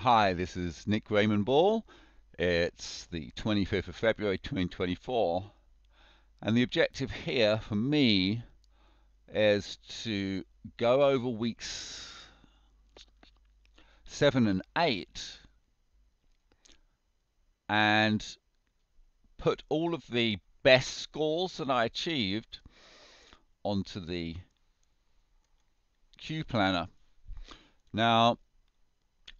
Hi, this is Nick Raymond Ball. It's the 25th of February 2024, and the objective here for me is to go over weeks 7 and 8 and put all of the best scores that I achieved onto the Q planner. Now,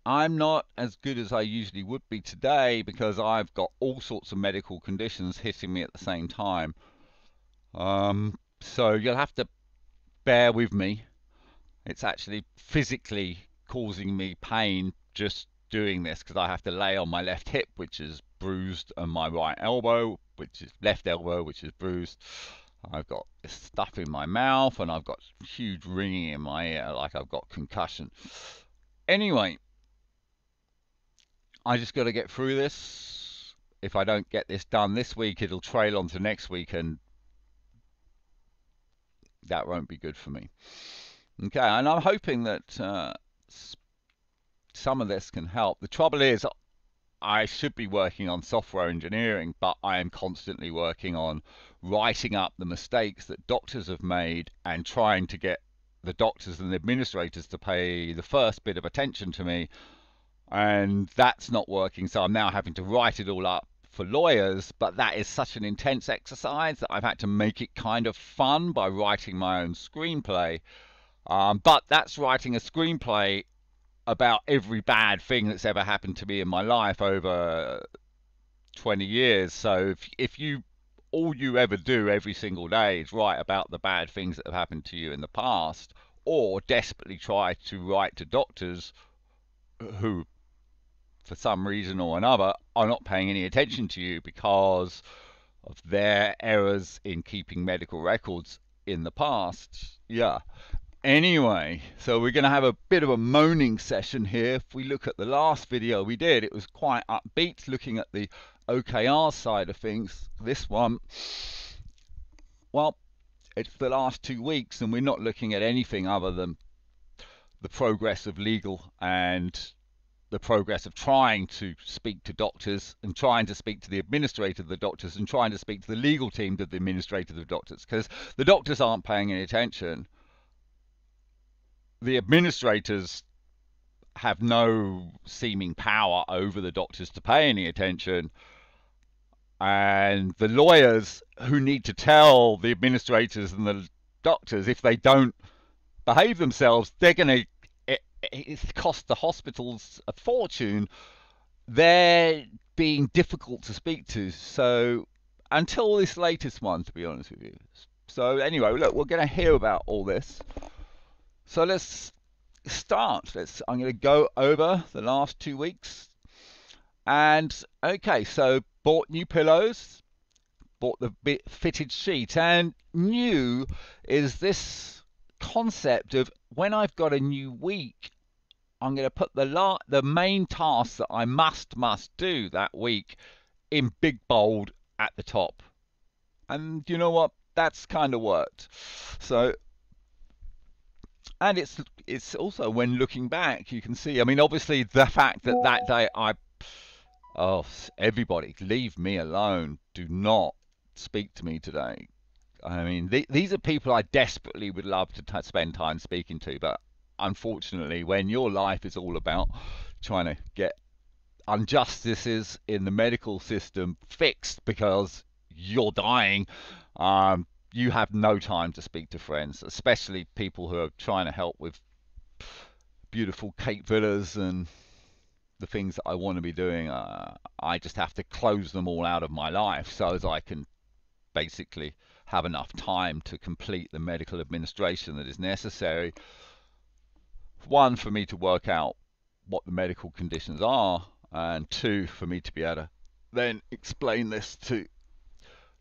I'm not as good as I usually would be today because I've got all sorts of medical conditions hitting me at the same time. So you'll have to bear with me. It's actually physically causing me pain just doing this because I have to lay on my left hip, which is bruised, and my right elbow, which is left elbow, which is bruised. I've got this stuff in my mouth and I've got huge ringing in my ear like I've got concussion. Anyway, I just got to get through this. If I don't get this done this week, it'll trail on to next week, and that won't be good for me. Okay, and I'm hoping that some of this can help. The trouble is, I should be working on software engineering, but I am constantly working on writing up the mistakes that doctors have made and trying to get the doctors and the administrators to pay the first bit of attention to me. And that's not working, so I'm now having to write it all up for lawyers, but that is such an intense exercise that I've had to make it kind of fun by writing my own screenplay. But that's writing a screenplay about every bad thing that's ever happened to me in my life over 20 years. So if you all you ever do every single day is write about the bad things that have happened to you in the past, or desperately try to write to doctors who for some reason or another are not paying any attention to you because of their errors in keeping medical records in the past. Yeah. Anyway, so we're going to have a bit of a moaning session here. If we look at the last video we did, it was quite upbeat looking at the OKR side of things. This one, well, it's the last 2 weeks and we're not looking at anything other than the progress of legal and the progress of trying to speak to doctors and trying to speak to the administrator of the doctors and trying to speak to the legal team of the administrator of the doctors, because the doctors aren't paying any attention. The administrators have no seeming power over the doctors to pay any attention, and the lawyers who need to tell the administrators and the doctors if they don't behave themselves, they're going to it cost the hospitals a fortune. They're being difficult to speak to. So until this latest one, to be honest with you. So anyway, look, we're going to hear about all this. So let's start. I'm going to go over the last 2 weeks. And okay, so bought new pillows, bought the fitted sheet, and new is this concept of when I've got a new week, I'm going to put the main tasks that I must do that week in big bold at the top. And you know what? That's kind of worked. So, and it's also when looking back, you can see. I mean, obviously the fact that that day everybody leave me alone. Do not speak to me today. I mean, these are people I desperately would love to spend time speaking to, but unfortunately, when your life is all about trying to get injustices in the medical system fixed because you're dying, you have no time to speak to friends, especially people who are trying to help with beautiful Cape villas and the things that I want to be doing. I just have to close them all out of my life so as I can basically have enough time to complete the medical administration that is necessary. One, for me to work out what the medical conditions are, and two, for me to be able to then explain this to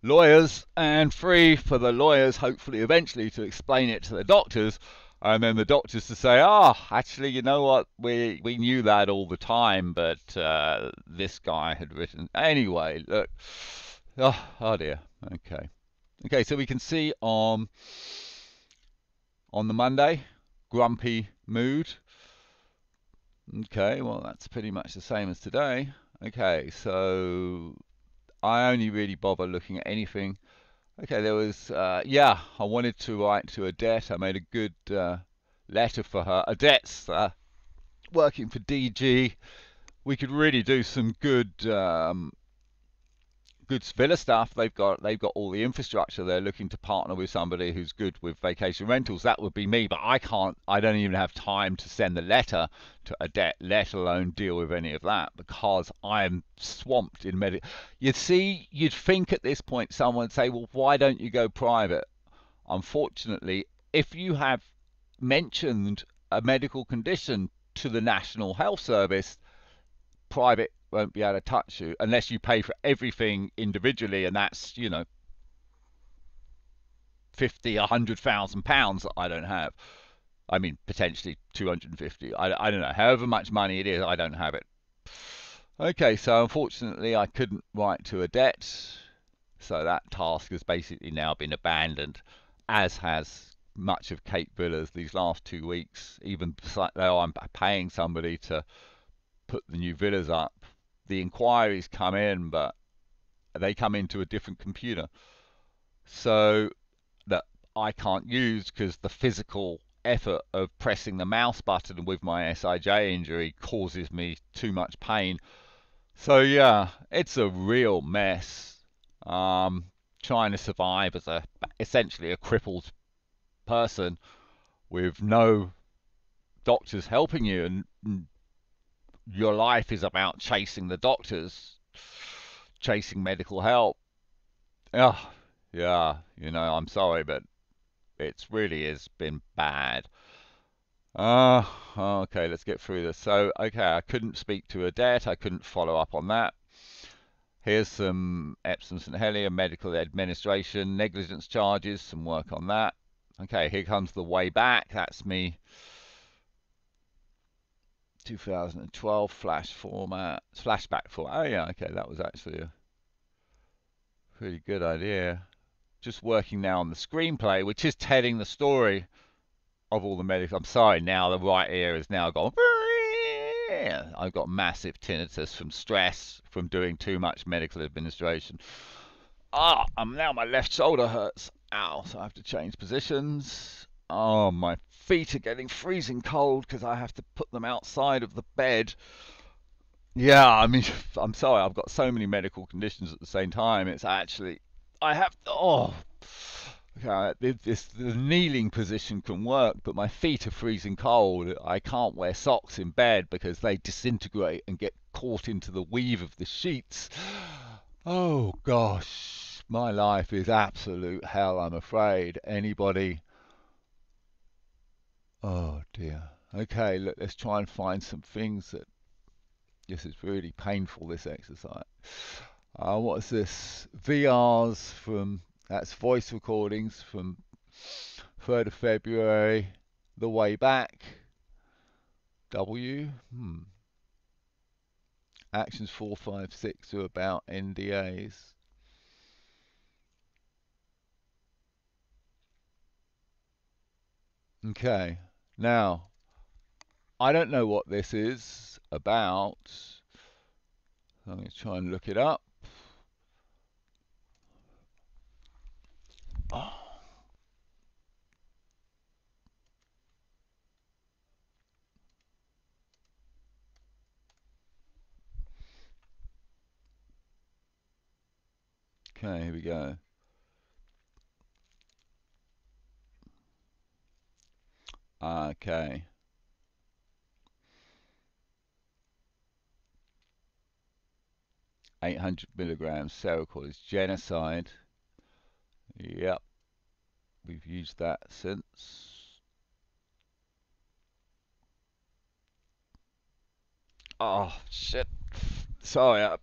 lawyers, and three, for the lawyers hopefully eventually to explain it to the doctors, and then the doctors to say, actually, you know what, we knew that all the time, but this guy had written. Anyway, look, oh dear. Okay, so we can see on the Monday, grumpy mood. Okay, well, that's pretty much the same as today. Okay, so I only really bother looking at anything. Okay, there was, yeah, I wanted to write to Odette. I made a good letter for her. Odette's working for DG. We could really do some good villa stuff. They've got all the infrastructure. They're looking to partner with somebody who's good with vacation rentals. That would be me, but I can't. I don't even have time to send the letter to Odette, let alone deal with any of that because I'm swamped in medical. You'd see, you'd think at this point someone would say, "Well, why don't you go private?" Unfortunately, if you have mentioned a medical condition to the National Health Service, private won't be able to touch you unless you pay for everything individually, and that's, 50, £100,000 that I don't have. I mean, potentially 250. I don't know. However much money it is, I don't have it. Okay, so unfortunately, I couldn't write to a debt, so that task has basically now been abandoned, as has much of Cape Villas these last 2 weeks. Even though I'm paying somebody to put the new villas up, the inquiries come in, but they come into a different computer. So that I can't use because the physical effort of pressing the mouse button with my SIJ injury causes me too much pain. So yeah, it's a real mess. Um, Trying to survive as essentially a crippled person with no doctors helping you, and your life is about chasing the doctors, chasing medical help. Oh, yeah, I'm sorry, but it's really has been bad. Okay, let's get through this. So, okay, I couldn't speak to a debt. I couldn't follow up on that. Here's some Epsom St Helier medical administration negligence charges. Some work on that. Okay, here comes the way back. That's me. 2012 flashback format. Oh yeah, okay, that was actually a pretty good idea. Just working now on the screenplay, which is telling the story of all the medical. I'm sorry, now the right ear is now gone. I've got massive tinnitus from stress from doing too much medical administration. Now my left shoulder hurts. Ow, so I have to change positions. Oh, my feet are getting freezing cold because I have to put them outside of the bed. Yeah, I mean, I'm sorry, I've got so many medical conditions at the same time. It's actually, I have, the kneeling position can work, but my feet are freezing cold. I can't wear socks in bed because they disintegrate and get caught into the weave of the sheets. Oh gosh, my life is absolute hell, I'm afraid. Anybody? Oh dear. Okay, look, let's try and find some things that. This is really painful, this exercise. What is this? VRs from. That's voice recordings from 3rd of February. The way back. W. Actions 4, 5, 6 are about NDAs. Okay. Now, I don't know what this is about. I'm going to try and look it up. Oh. Okay, here we go. Okay. 800 milligrams Seroquel is genocide. Yep. We've used that since. Oh, shit. Sorry.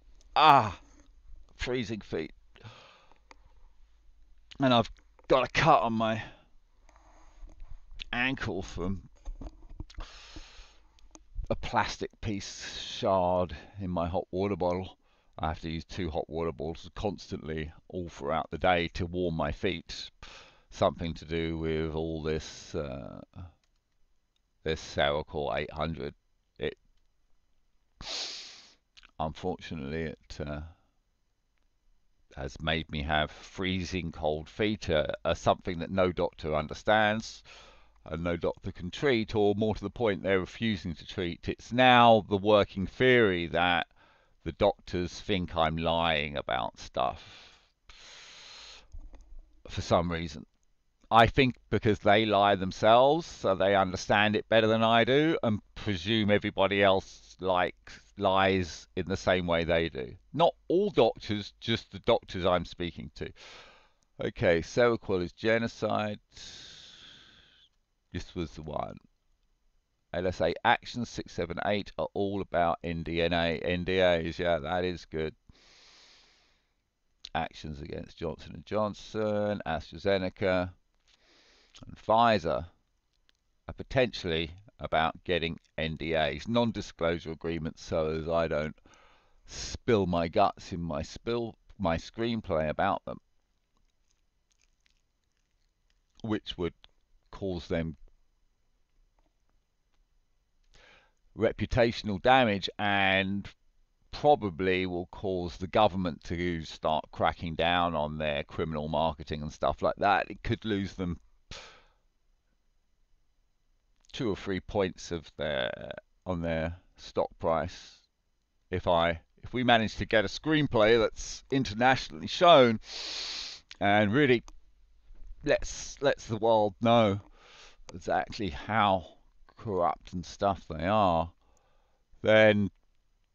Freezing feet. And I've got a cut on my ankle from a plastic piece shard in my hot water bottle. I have to use 2 hot water bottles constantly all throughout the day to warm my feet. Something to do with all this Seroquel 800. It unfortunately, it has made me have freezing cold feet, something that no doctor understands and no doctor can treat, or more to the point, they're refusing to treat. It's now the working theory that the doctors think I'm lying about stuff for some reason. I think because they lie themselves, so they understand it better than I do, and presume everybody else lies in the same way they do. Not all doctors, just the doctors I'm speaking to. Okay, Seroquel is genocide. This was the one. LSA actions 6, 7, 8 are all about NDAs. Yeah, that is good. Actions against Johnson & Johnson, AstraZeneca, and Pfizer are potentially about getting NDAs, non-disclosure agreements, so as I don't spill my guts in my screenplay about them, which would cause them reputational damage and probably will cause the government to start cracking down on their criminal marketing and stuff like that. It could lose them 2 or 3 points of on their stock price if we manage to get a screenplay that's internationally shown and really lets the world know exactly how corrupt and stuff they are, then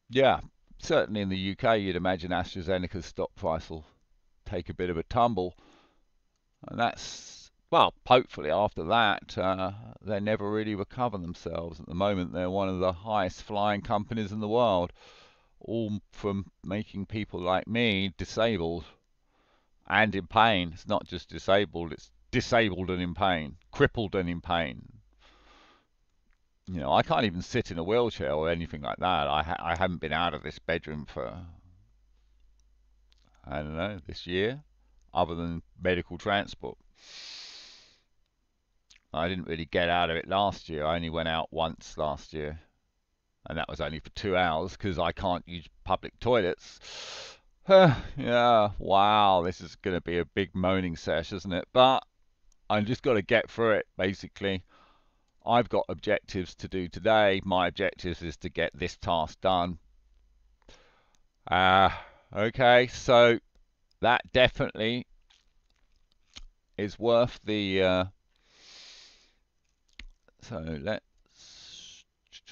yeah, certainly in the UK you'd imagine AstraZeneca's stock price will take a bit of a tumble, and that's, well, hopefully after that they never really recover themselves. At the moment they're one of the highest flying companies in the world, all from making people like me disabled and in pain. It's not just disabled, it's disabled and in pain, crippled and in pain. You know, I can't even sit in a wheelchair or anything like that. I haven't been out of this bedroom for, I don't know, this year, other than medical transport. I didn't really get out of it last year. I only went out once last year, and that was only for 2 hours because I can't use public toilets. Yeah, wow, this is going to be a big moaning sesh, isn't it? But I've just got to get through it, basically. I've got objectives to do today. My objectives is to get this task done. Okay, so that definitely is worth the so let's,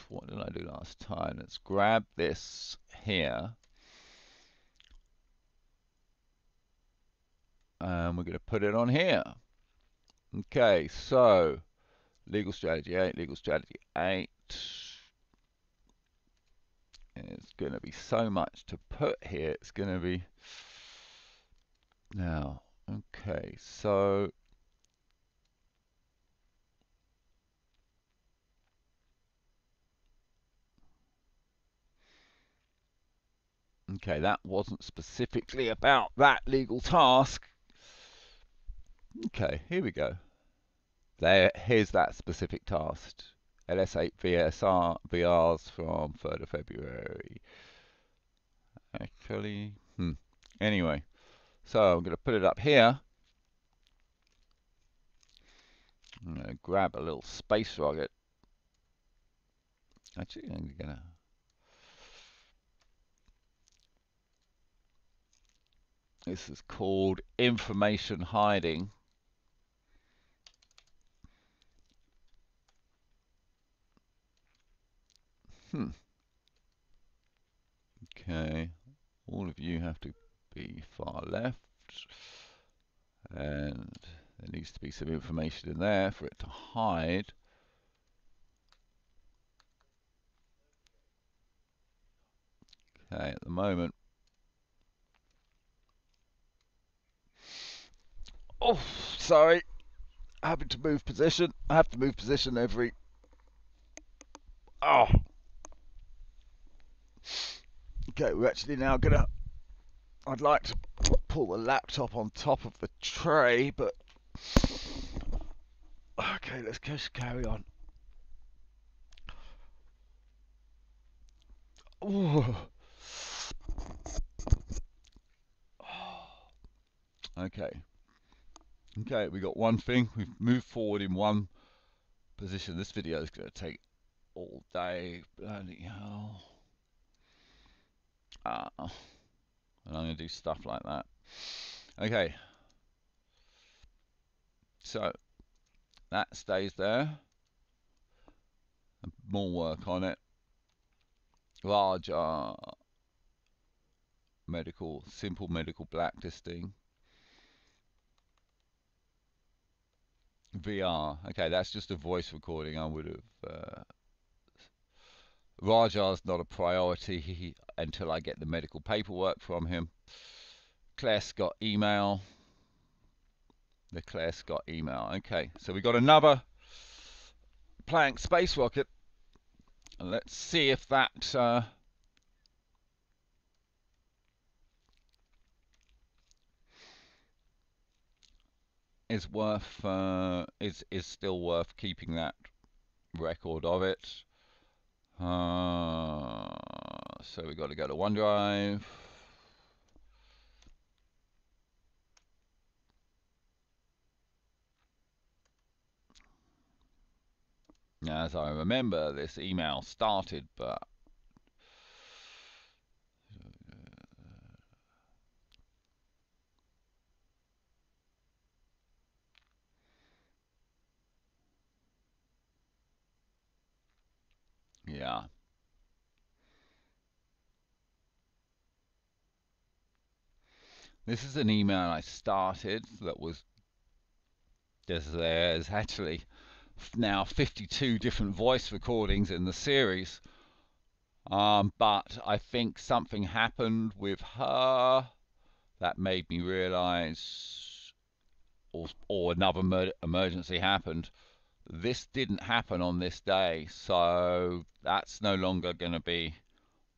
what did I do last time? Let's grab this here, and we're going to put it on here. Okay, so legal strategy 8, legal strategy 8. It's going to be so much to put here. It's going to be now. Okay, so okay, that wasn't specifically about that legal task. Okay, here we go. Here's that specific task. LS8 VRs from 3rd of February. Actually, anyway, so I'm going to put it up here. I'm going to grab a little space rocket. Actually, I'm going to... This is called information hiding. Okay, all of you have to be far left, and there needs to be some information in there for it to hide. Okay, at the moment. Oh, sorry. Having to move position. I have to move position every... Oh. Okay, we're actually now gonna... I'd like to pull the laptop on top of the tray, but... Okay, let's just carry on. Ooh. Okay. Okay, we got one thing. We've moved forward in one position. This video is going to take all day. Bloody hell. And I'm going to do stuff like that. Okay. So that stays there. More work on it. Large simple medical blacklisting. VR. Okay, that's just a voice recording. I would have. Rajar's not a priority until I get the medical paperwork from him. Claire Scott email. The Claire Scott email. Okay, so we got another Planck space rocket. And let's see if that is worth is still worth keeping that record of it. So we got to go to OneDrive. As I remember, this email started, but yeah. This is an email I started that was there's actually now 52 different voice recordings in the series. But I think something happened with her that made me realize, or another emergency happened. This didn't happen on this day, so that's no longer going to be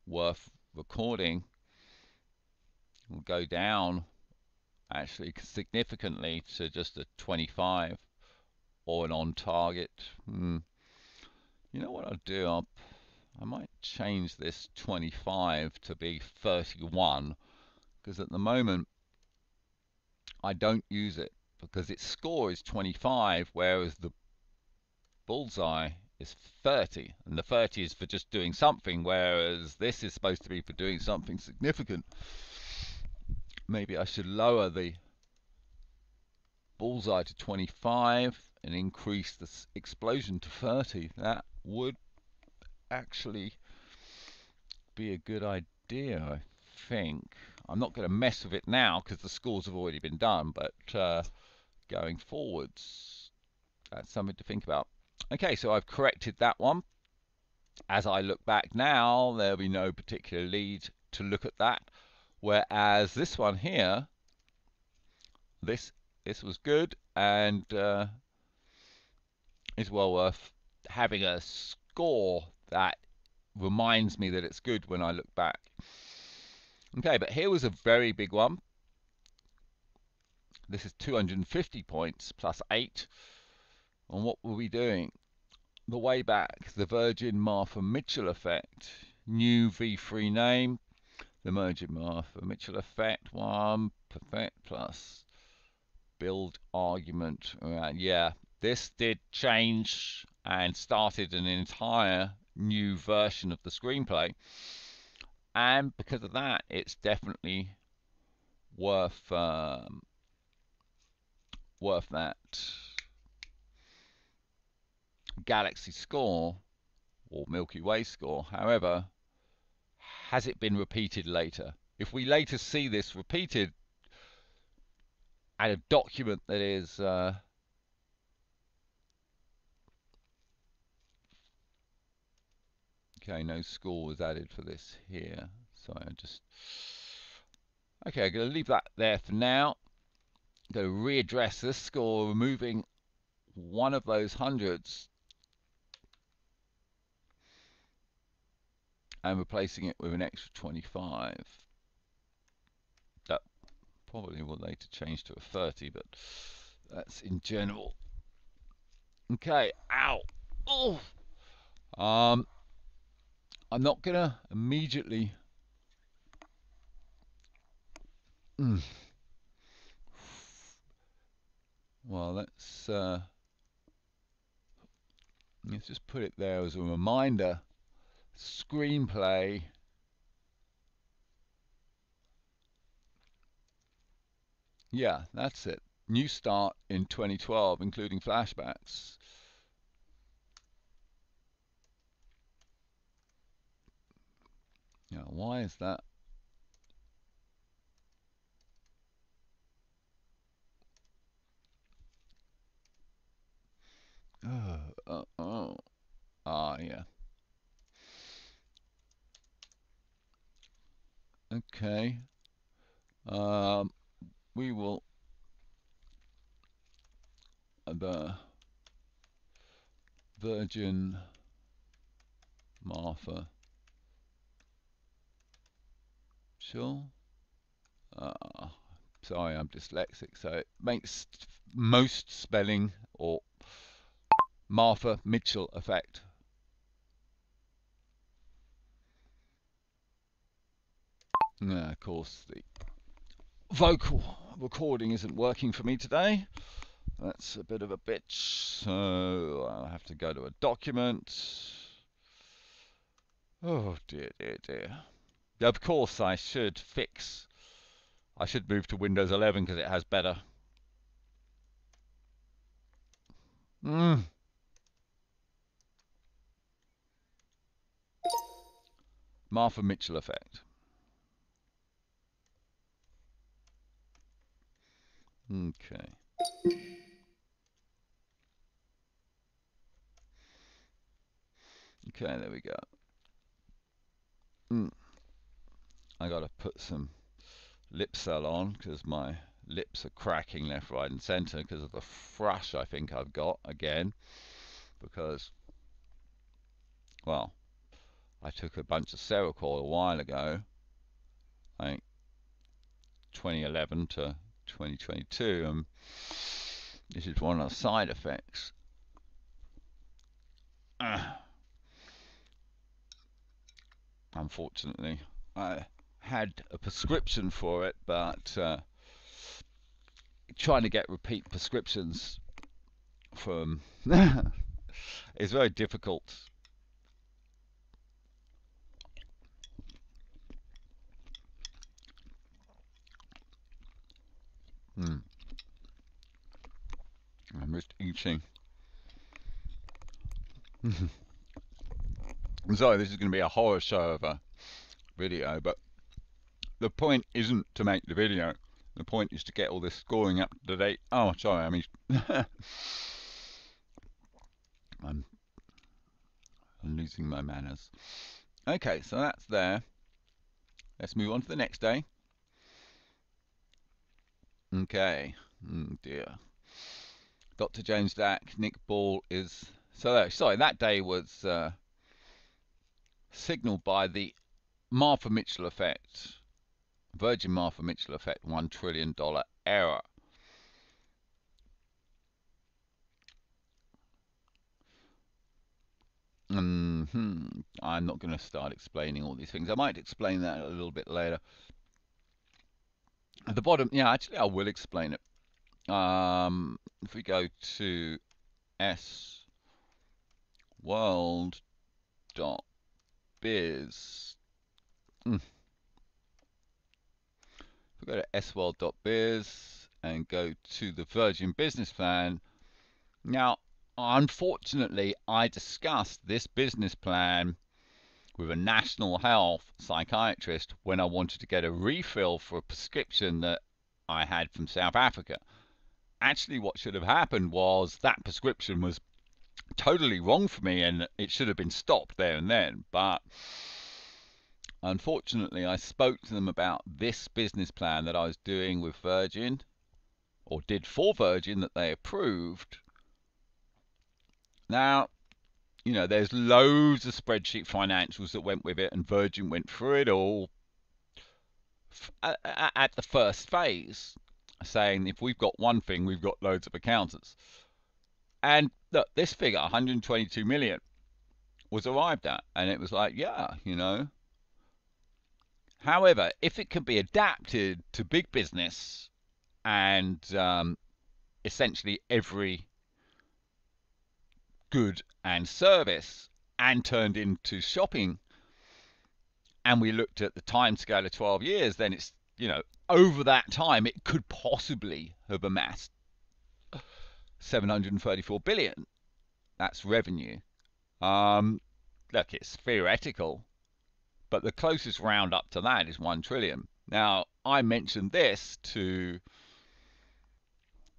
worth recording. We'll go down actually significantly to just a 25 or an on target. You know what I'll do? I might change this 25 to be 31, because at the moment I don't use it because its score is 25, whereas the bullseye is 30, and the 30 is for just doing something, whereas this is supposed to be for doing something significant. Maybe I should lower the bullseye to 25 and increase the explosion to 30. That would actually be a good idea, I think. I'm not going to mess with it now because the scores have already been done, but going forwards, that's something to think about. Okay, so I've corrected that one. As I look back now, there'll be no particular lead to look at that. Whereas this one here, this was good and is well worth having a score that reminds me that it's good when I look back. Okay, but here was a very big one. This is 250 points plus 8. And what were we doing? The way back, the Virgin Martha Mitchell effect. New V3 name. The Virgin Martha Mitchell effect. 1 perfect plus build argument. Yeah, this did change and started an entire new version of the screenplay. And because of that, it's definitely worth that galaxy score or Milky Way score. However, has it been repeated later? If we later see this repeated at a document that is okay, no score was added for this here, so I just okay, I'm going to leave that there for now. I'm going to readdress this score, removing one of those hundreds and replacing it with an extra 25. That probably will later change to a 30, but that's in general. Okay, ow. Oh. I'm not gonna immediately Well, let's just put it there as a reminder. Screenplay. Yeah, that's it. New start in 2012, including flashbacks. Yeah, why is that? Oh. Yeah. Okay. Um, we will the Virgin Martha. Sure. Uh, Sorry, I'm dyslexic, so it makes most spelling or Martha Mitchell effect. Yeah, of course, the vocal recording isn't working for me today. That's a bit of a bitch. So I'll have to go to a document. Oh dear, dear, dear. Of course, I should move to Windows 11 because it has better. Martha Mitchell effect. Okay. Okay, there we go. I gotta put some lip cell on because my lips are cracking left, right, and center because of the thrush I think I've got again. Because, well, I took a bunch of Seroquel a while ago, like 2011 to 2022, and this is one of the side effects. Unfortunately, I had a prescription for it, but trying to get repeat prescriptions from is very difficult. I'm just eating. I'm sorry, this is going to be a horror show of a video, but the point isn't to make the video. The point is to get all this scoring up to date. Oh, sorry, I mean, I'm losing my manners. Okay, so that's there. Let's move on to the next day. Okay. Dear. Dr. James Dack, Nick Ball is... So, sorry, that day was signaled by the Martha Mitchell effect. Virgin Martha Mitchell effect, $1 trillion error. I'm not going to start explaining all these things. I might explain that a little bit later. At the bottom, yeah, actually I will explain it. If we go to sworld.biz, if we go to sworld.biz and go to the Virgin Business Plan, now, unfortunately, I discussed this business plan with a national health psychiatrist when I wanted to get a refill for a prescription that I had from South Africa. Actually, what should have happened was that prescription was totally wrong for me and it should have been stopped there and then. But unfortunately, I spoke to them about this business plan that I was doing with Virgin, or did for Virgin, that they approved. Now, you know, there's loads of spreadsheet financials that went with it, and Virgin went through it all at the first phase, saying if we've got one thing, we've got loads of accountants. And look, this figure, 122 million, was arrived at, and it was like, yeah, you know. However, if it can be adapted to big business and essentially every good and service and turned into shopping, and we looked at the time scale of 12 years, then it's, over that time it could possibly have amassed 734 billion. That's revenue. Look, it's theoretical, but the closest round up to that is 1 trillion. Now, I mentioned this to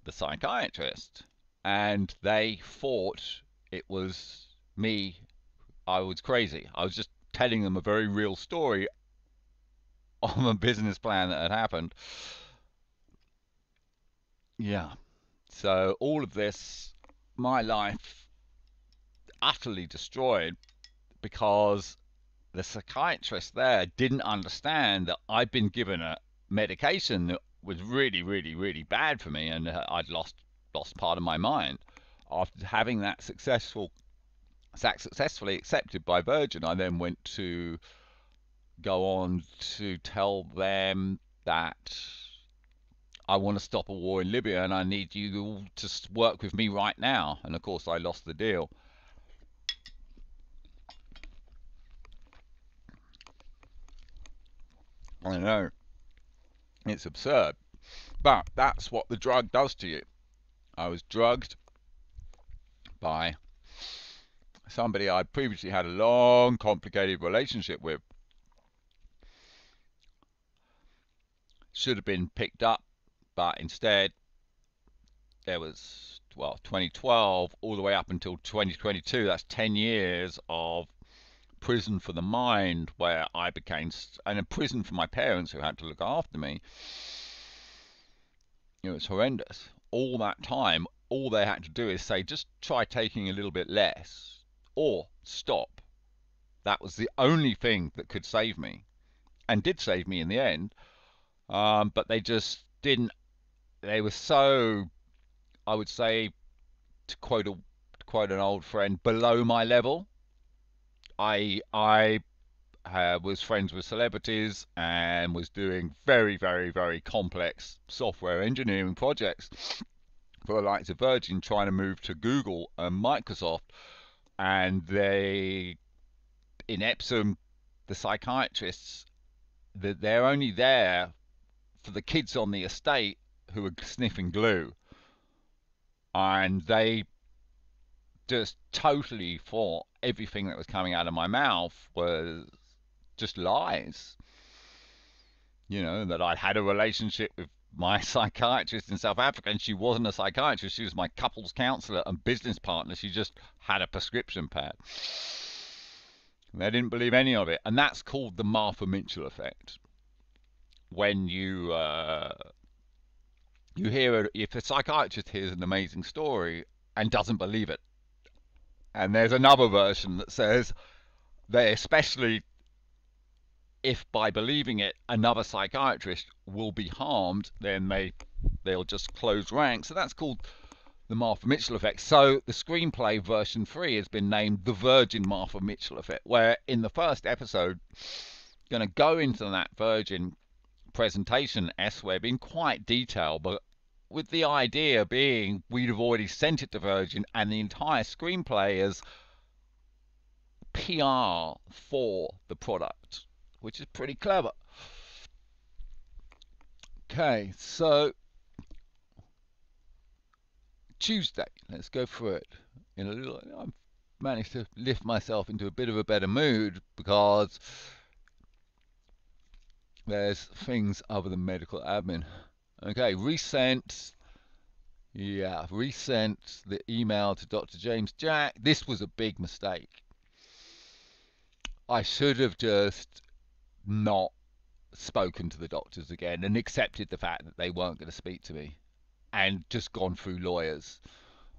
the psychiatrist, and they thought it was me. I was crazy. I was just telling them a very real story of a business plan that had happened. Yeah. So all of this, my life utterly destroyed because the psychiatrist there didn't understand that I'd been given a medication that was really, really, really bad for me, and I'd lost part of my mind. After having that successfully accepted by Virgin, I then went to go on to tell them that I want to stop a war in Libya and I need you all to work with me right now. And of course, I lost the deal. I know. It's absurd. But that's what the drug does to you. I was drugged by somebody I'd previously had a long, complicated relationship with. Should have been picked up, but instead there was, 2012 all the way up until 2022. That's 10 years of prison for the mind, where I became, and a prison for my parents who had to look after me. It was horrendous. All that time, all they had to do is say, just try taking a little bit less, or stop. That was the only thing that could save me, and did save me in the end. But they just didn't. They were so, I would say, to quote an old friend, below my level. I was friends with celebrities and was doing very, very, very complex software engineering projects for the likes of Virgin, trying to move to Google and Microsoft. And they, in Epsom, the psychiatrists, they're only there for the kids on the estate who are sniffing glue. And they just totally thought everything that was coming out of my mouth was just lies. That I'd had a relationship with my psychiatrist in South Africa, and she wasn't a psychiatrist. She was my couples counselor and business partner. She just had a prescription pad. They didn't believe any of it. And that's called the Martha Mitchell effect. When you hear if a psychiatrist hears an amazing story and doesn't believe it, and there's another version that says they, especially if by believing it another psychiatrist will be harmed, then they'll just close ranks. So that's called the Martha Mitchell effect. So the screenplay version 3 has been named the Virgin Martha Mitchell effect, where in the first episode, going to go into that Virgin presentation S-Web in quite detail, but with the idea being we'd have already sent it to Virgin, and the entire screenplay is PR for the product, which is pretty clever. Okay, so Tuesday, let's go through it in a little. I've managed to lift myself into a bit of a better mood because there's things other than medical admin. Okay, resent the email to Dr. James Jack. This was a big mistake. I should have just not spoken to the doctors again and accepted the fact that they weren't going to speak to me and just gone through lawyers.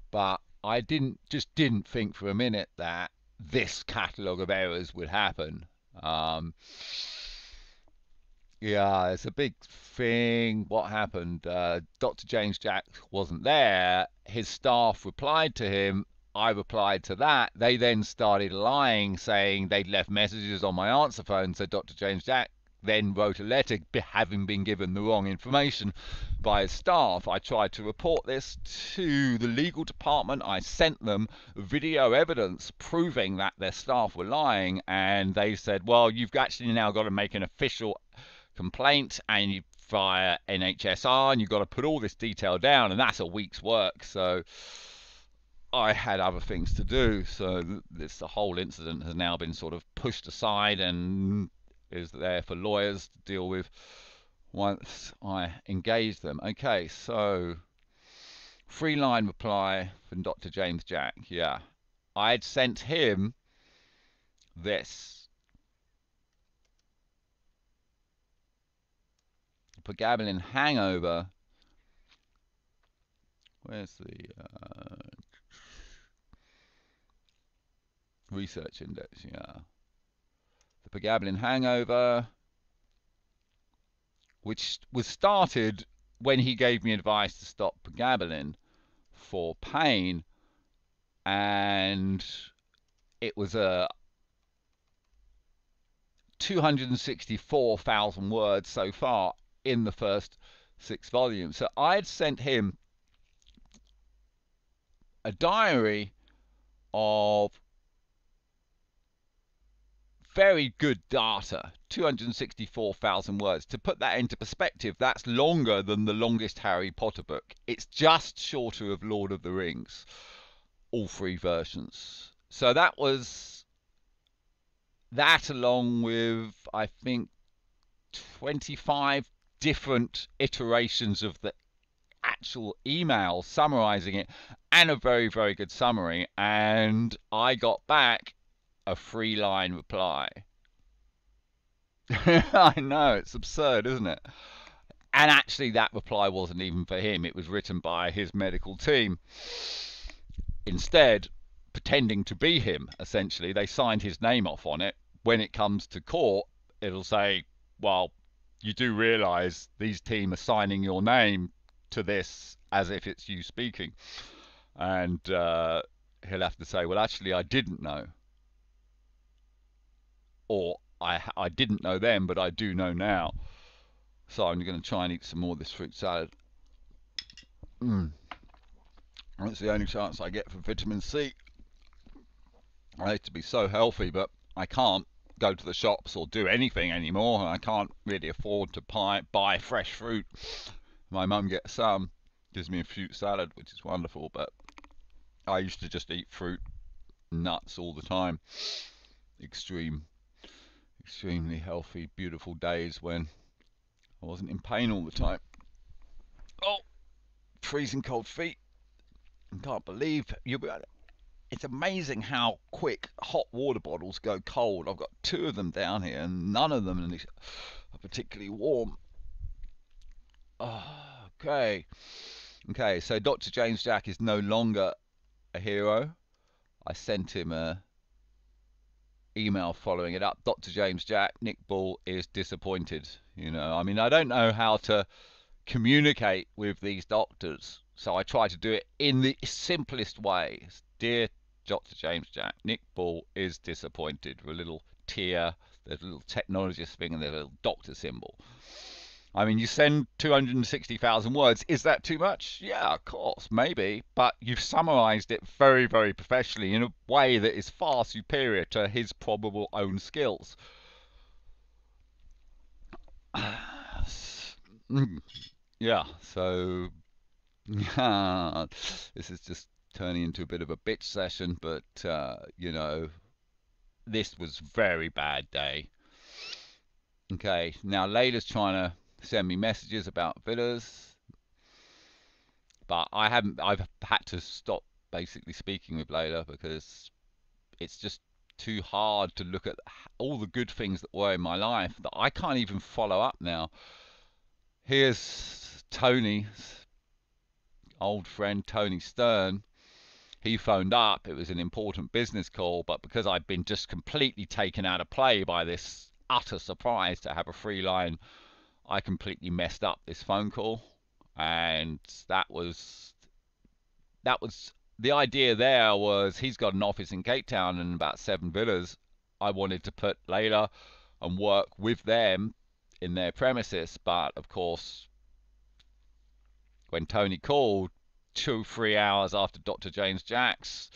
But I didn't think for a minute that this catalogue of errors would happen. Yeah, it's a big thing. What happened? Dr. James Jack wasn't there. His staff replied to him. I replied to that. They then started lying, saying they'd left messages on my answer phone, said Dr. James Jack then wrote a letter having been given the wrong information by his staff. I tried to report this to the legal department. I sent them video evidence proving that their staff were lying, and they said, well, you've actually now got to make an official complaint and you via NHSR, and you've got to put all this detail down, and that's a week's work. So I had other things to do, so the whole incident has now been sort of pushed aside and is there for lawyers to deal with once I engage them. Okay, so free line reply from Dr. James Jack. Yeah, I had sent him this. Pregabalin hangover. Where's the research index? Yeah. The pregabalin hangover, which was started when he gave me advice to stop pregabalin for pain, and it was a 264,000 words so far in the first 6 volumes. So I had sent him a diary of very good data, 264,000 words. To put that into perspective, that's longer than the longest Harry Potter book. It's just shorter of Lord of the Rings, all 3 versions. So that was that, along with, I think, 25 different iterations of the actual email summarizing it, and a very, very good summary. And I got back a 3-line reply. I know, it's absurd, isn't it? And actually that reply wasn't even for him. It was written by his medical team. Instead, pretending to be him, essentially, they signed his name off on it. When it comes to court, it'll say, well, you do realize these team are signing your name to this as if it's you speaking. And he'll have to say, well, actually, I didn't know. Or I didn't know then, but I do know now. So I'm going to try and eat some more of this fruit salad. That's the only chance I get for vitamin C. I hate to be so healthy, but I can't go to the shops or do anything anymore. And I can't really afford to buy fresh fruit. My mum gets some, gives me a fruit salad, which is wonderful, but I used to just eat fruit, nuts all the time. Extremely healthy, beautiful days when I wasn't in pain all the time. Oh, freezing cold feet. I can't believe it's amazing how quick hot water bottles go cold. I've got 2 of them down here, and none of them are particularly warm. Oh, okay, so Dr. James Jack is no longer a hero. I sent him a email following it up. Dr. James Jack, Nick Bull is disappointed. I mean, I don't know how to communicate with these doctors, so I try to do it in the simplest way. Dear Dr. James Jack, Nick Bull is disappointed, with a little tear, there's a little technologist thing, and there's a little doctor symbol. I mean, you send 260,000 words. Is that too much? Yeah, of course, maybe. But you've summarized it very, very professionally in a way that is far superior to his probable own skills. Yeah, so this is just turning into a bit of a bitch session, but this was a very bad day. Okay, now Layla's trying to send me messages about villas, but I've had to stop basically speaking with Layla because it's just too hard to look at all the good things that were in my life that I can't even follow up now. Here's Tony, old friend Tony Stern. He phoned up. It was an important business call, but because I'd been just completely taken out of play by this utter surprise to have a free line, I completely messed up this phone call. And that was the idea. There was, he's got an office in Cape Town and about 7 villas. I wanted to put Layla and work with them in their premises. But of course, when Tony called 2-3 hours after Dr. James Jacks,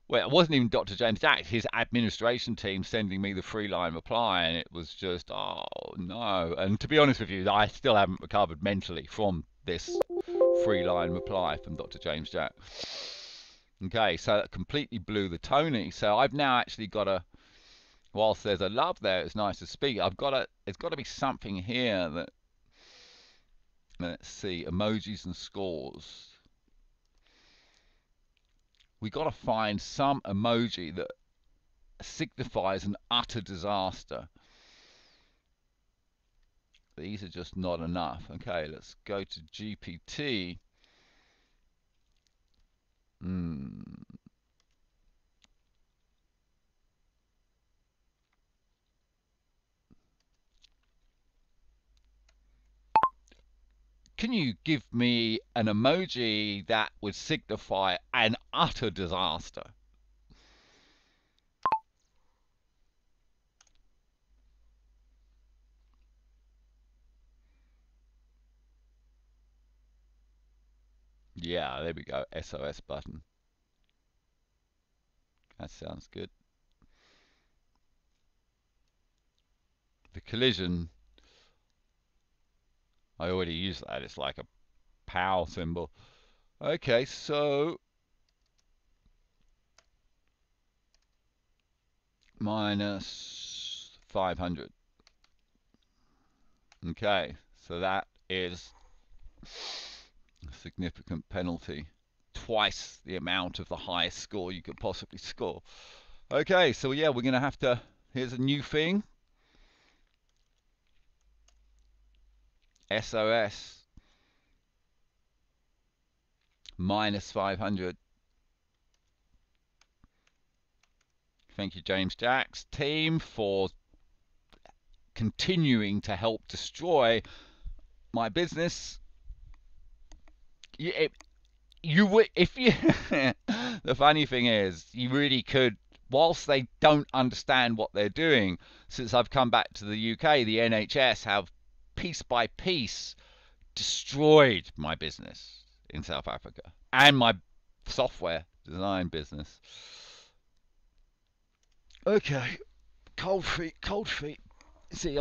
well, it wasn't even Dr. James Jacks, his administration team sending me the 3-line reply, and it was just, oh no. And to be honest with you, I still haven't recovered mentally from this 3-line reply from Dr. James Jacks. Okay, so that completely blew the Tony. So I've now actually got a, whilst there's a love there, it's nice to speak, I've got a, it's got to be something here that, let's see, emojis and scores. We got to find some emoji that signifies an utter disaster. These are just not enough. Okay, let's go to GPT. Can you give me an emoji that would signify an utter disaster? Yeah, there we go. SOS button. That sounds good. The collision, I already used that. It's like a POW symbol. Okay, so minus 500. Okay, so that is a significant penalty. Twice the amount of the highest score you could possibly score. Okay, so yeah, we're going to have to, here's a new thing. SOS. Minus 500. Thank you, James Jacks team, for continuing to help destroy my business. You would, if you, the funny thing is, you really could, whilst they don't understand what they're doing, since I've come back to the UK, the NHS have piece by piece destroyed my business in South Africa and my software design business. Okay, cold feet, cold feet. See,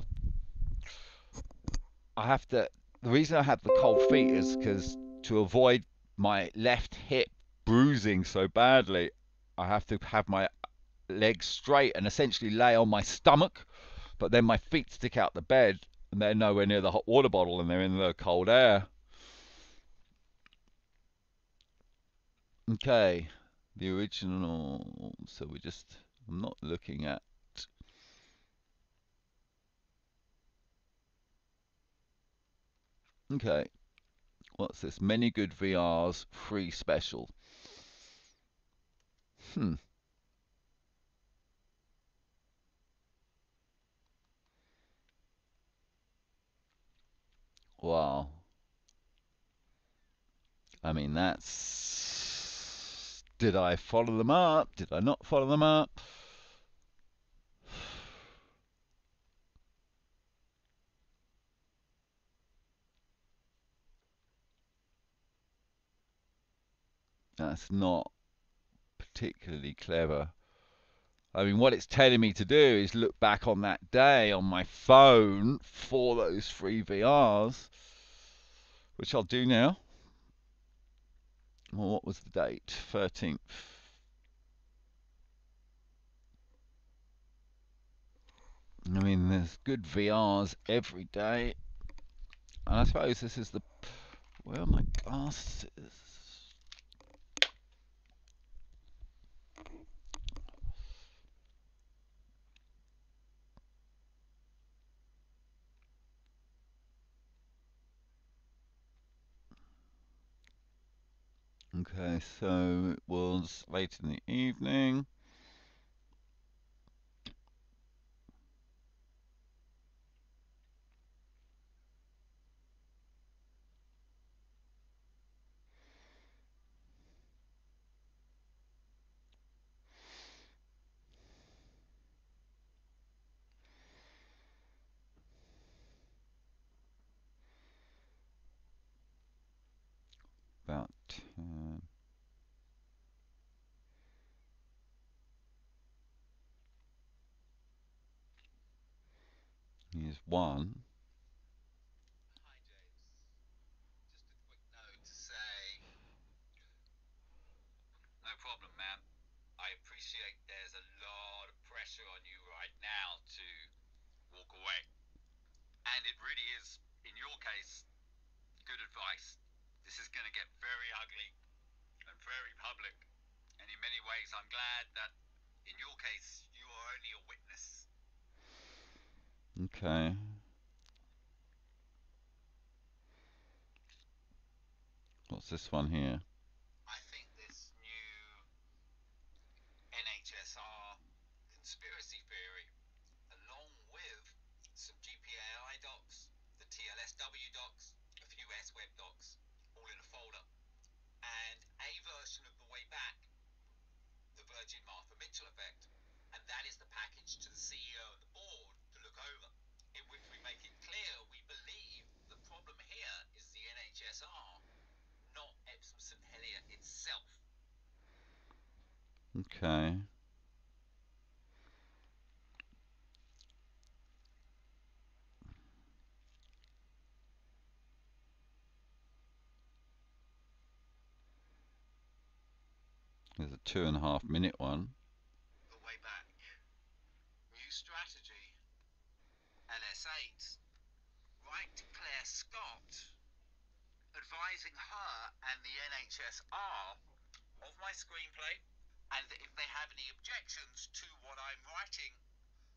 I have to, the reason I have the cold feet is because to avoid my left hip bruising so badly, I have to have my legs straight and essentially lay on my stomach, but then my feet stick out the bed and they're nowhere near the hot water bottle and they're in the cold air. Okay, the original, so we just, I'm not looking at, okay, what's this? Many good VRs, free special. Wow. I mean, that's... Did I follow them up? Did I not follow them up? That's not particularly clever. I mean, what it's telling me to do is look back on that day on my phone for those free VRs, which I'll do now. Well, what was the date? 13th. I mean, there's good VRs every day. And I suppose this is the... Where are my glasses? Okay, so it was late in the evening. Here's one. No problem, man. I appreciate there's a lot of pressure on you right now to walk away. And it really is, in your case, good advice. This is going to get very ugly and very public. And in many ways, I'm glad that in your case, you are only a witness. Okay. What's this one here? I think this new NHSR conspiracy theory, along with some GPAI docs, the TLSW docs, a few SWeb docs, all in a folder, and a version of the way back, the Virgin Martha Mitchell effect, and that is the package to the CEO and the board to look over, in which we make it clear we believe the problem here is the NHSR, not Epsom St Helier itself. Okay. There's a 2.5-minute one. The way back. New strategy. LS8. Write to Claire Scott, advising her and the NHSR of my screenplay, and that if they have any objections to what I'm writing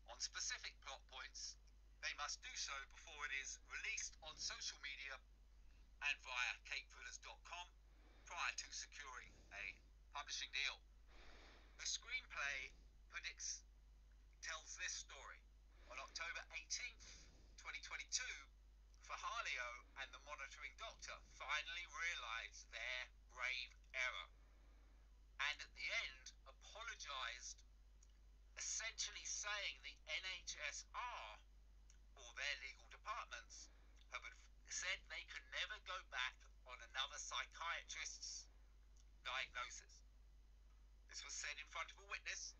on specific plot points, they must do so before it is released on social media and via capevillas.com prior to securing a publishing deal. The screenplay tells this story. On October 18th, 2022, Fahalio and the monitoring doctor finally realized their grave error, and at the end apologized, essentially saying the NHSR or their legal departments have said they could never go back on another psychiatrist's diagnosis. This was said in front of a witness.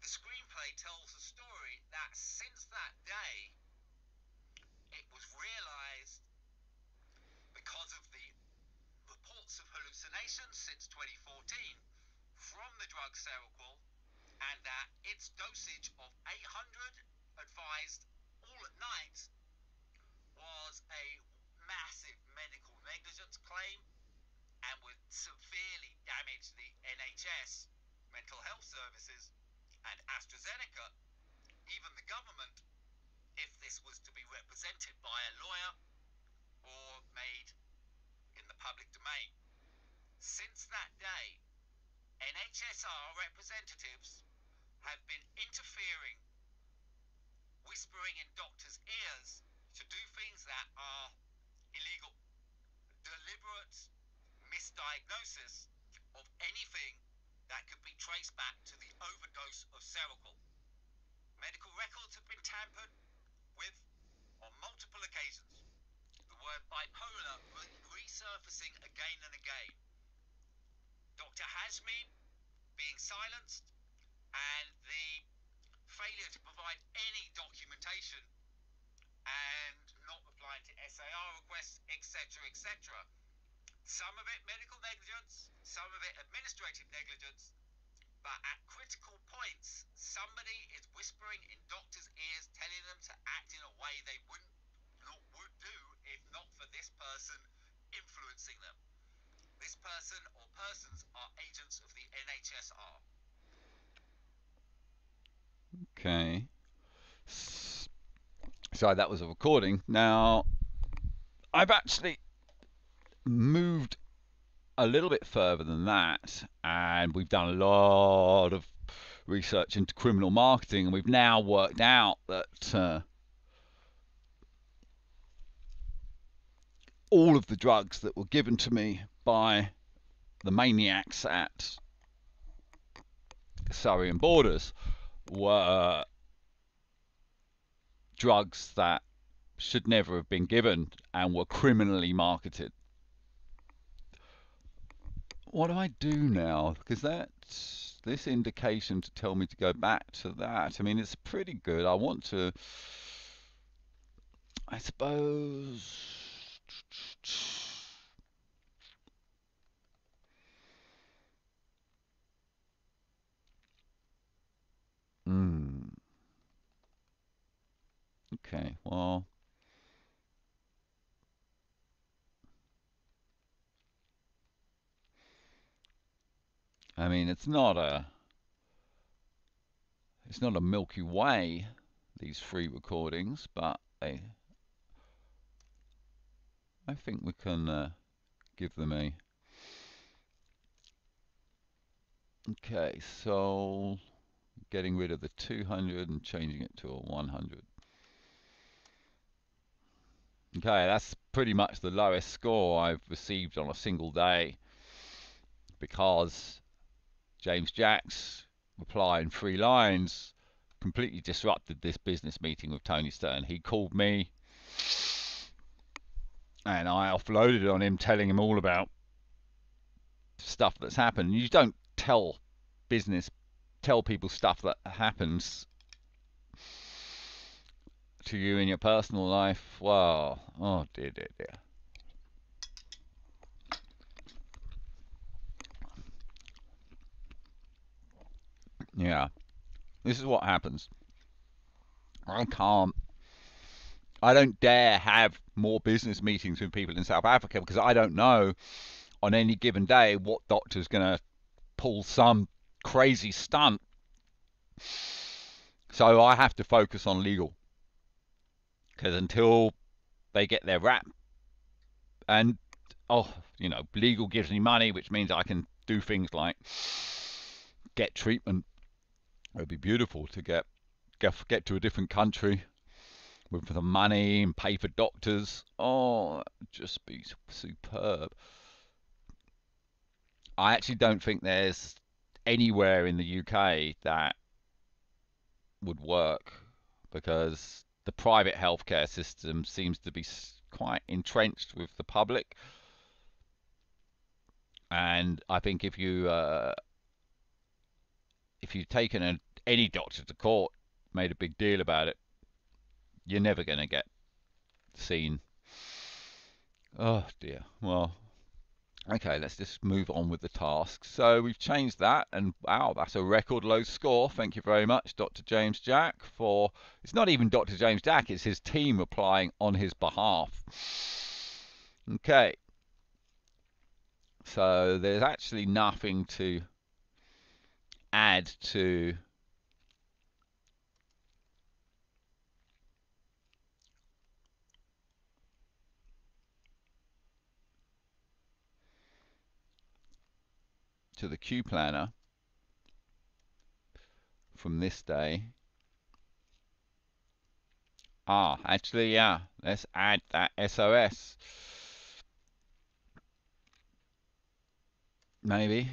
The screenplay tells a story that since that day, it was realized, because of the reports of hallucinations since 2014 from the drug Seroquel, and that its dosage of 800 advised all at night was a massive medical negligence claim and would severely damage the NHS, mental health services, and AstraZeneca, even the government, if this was to be represented by a lawyer or made in the public domain. Since that day, NHSR representatives have been interfering, whispering in doctors' ears to do things that are illegal. Deliberate misdiagnosis of anything that could be traced back to the overdose of Seroquel. Medical records have been tampered with on multiple occasions. The word bipolar resurfacing again and again. Dr. Hazmi being silenced, and the failure to provide any documentation and not replying to SAR requests, etc., etc. Some of it medical negligence, some of it administrative negligence, but at critical points, somebody is whispering in doctors' ears, telling them to act in a way they would do if not for this person influencing them. This person or persons are agents of the NHSR. Okay. So that was a recording. Now, I've actually moved a little bit further than that, and we've done a lot of research into criminal marketing, and we've now worked out that all of the drugs that were given to me by the maniacs at Surrey and Borders were drugs that should never have been given and were criminally marketed. what do I do now? Because that's this indication to tell me to go back to that. I mean, it's pretty good. I want to, I suppose. Hmm. Okay. Well, I mean, it's not a Milky Way, these free recordings, but I think we can give them a. Okay, so getting rid of the 200 and changing it to a 100. Okay, that's pretty much the lowest score I've received on a single day because James Jack's reply in 3 lines completely disrupted this business meeting with Tony Stern. He called me and I offloaded it on him, telling him all about stuff that's happened. You don't tell people stuff that happens to you in your personal life. Well, oh dear, dear, dear. Yeah, this is what happens. I can't. I don't dare have more business meetings with people in South Africa because I don't know on any given day what doctor's going to pull some crazy stunt. So I have to focus on legal because until they get their rap and legal gives me money, which means I can do things like get treatment. It'd be beautiful to get to a different country with the money and pay for doctors. Oh, that'd just be superb. I actually don't think there's anywhere in the UK that would work because the private healthcare system seems to be quite entrenched with the public. And I think if you've taken any doctor to court, made a big deal about it, you're never going to get seen. Oh dear. Well, okay, let's just move on with the task. So we've changed that, and wow, that's a record low score. Thank you very much, Dr. James Jack, for. It's not even Dr. James Jack, it's his team applying on his behalf. Okay, so there's actually nothing to add to the Q planner from this day. Actually, yeah, let's add that SOS. Maybe.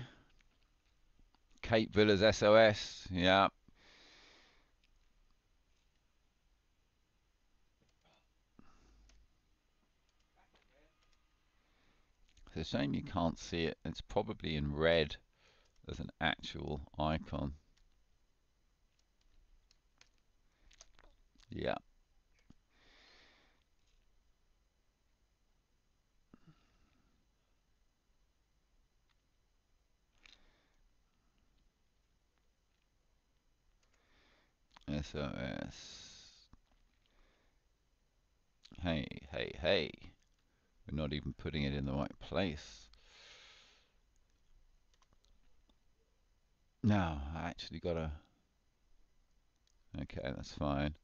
Cape Villas SOS, yeah. It's a shame you can't see it. It's probably in red as an actual icon. Yeah. SOS. Hey, hey, hey. We're not even putting it in the right place. No, I actually gotta. Okay, that's fine.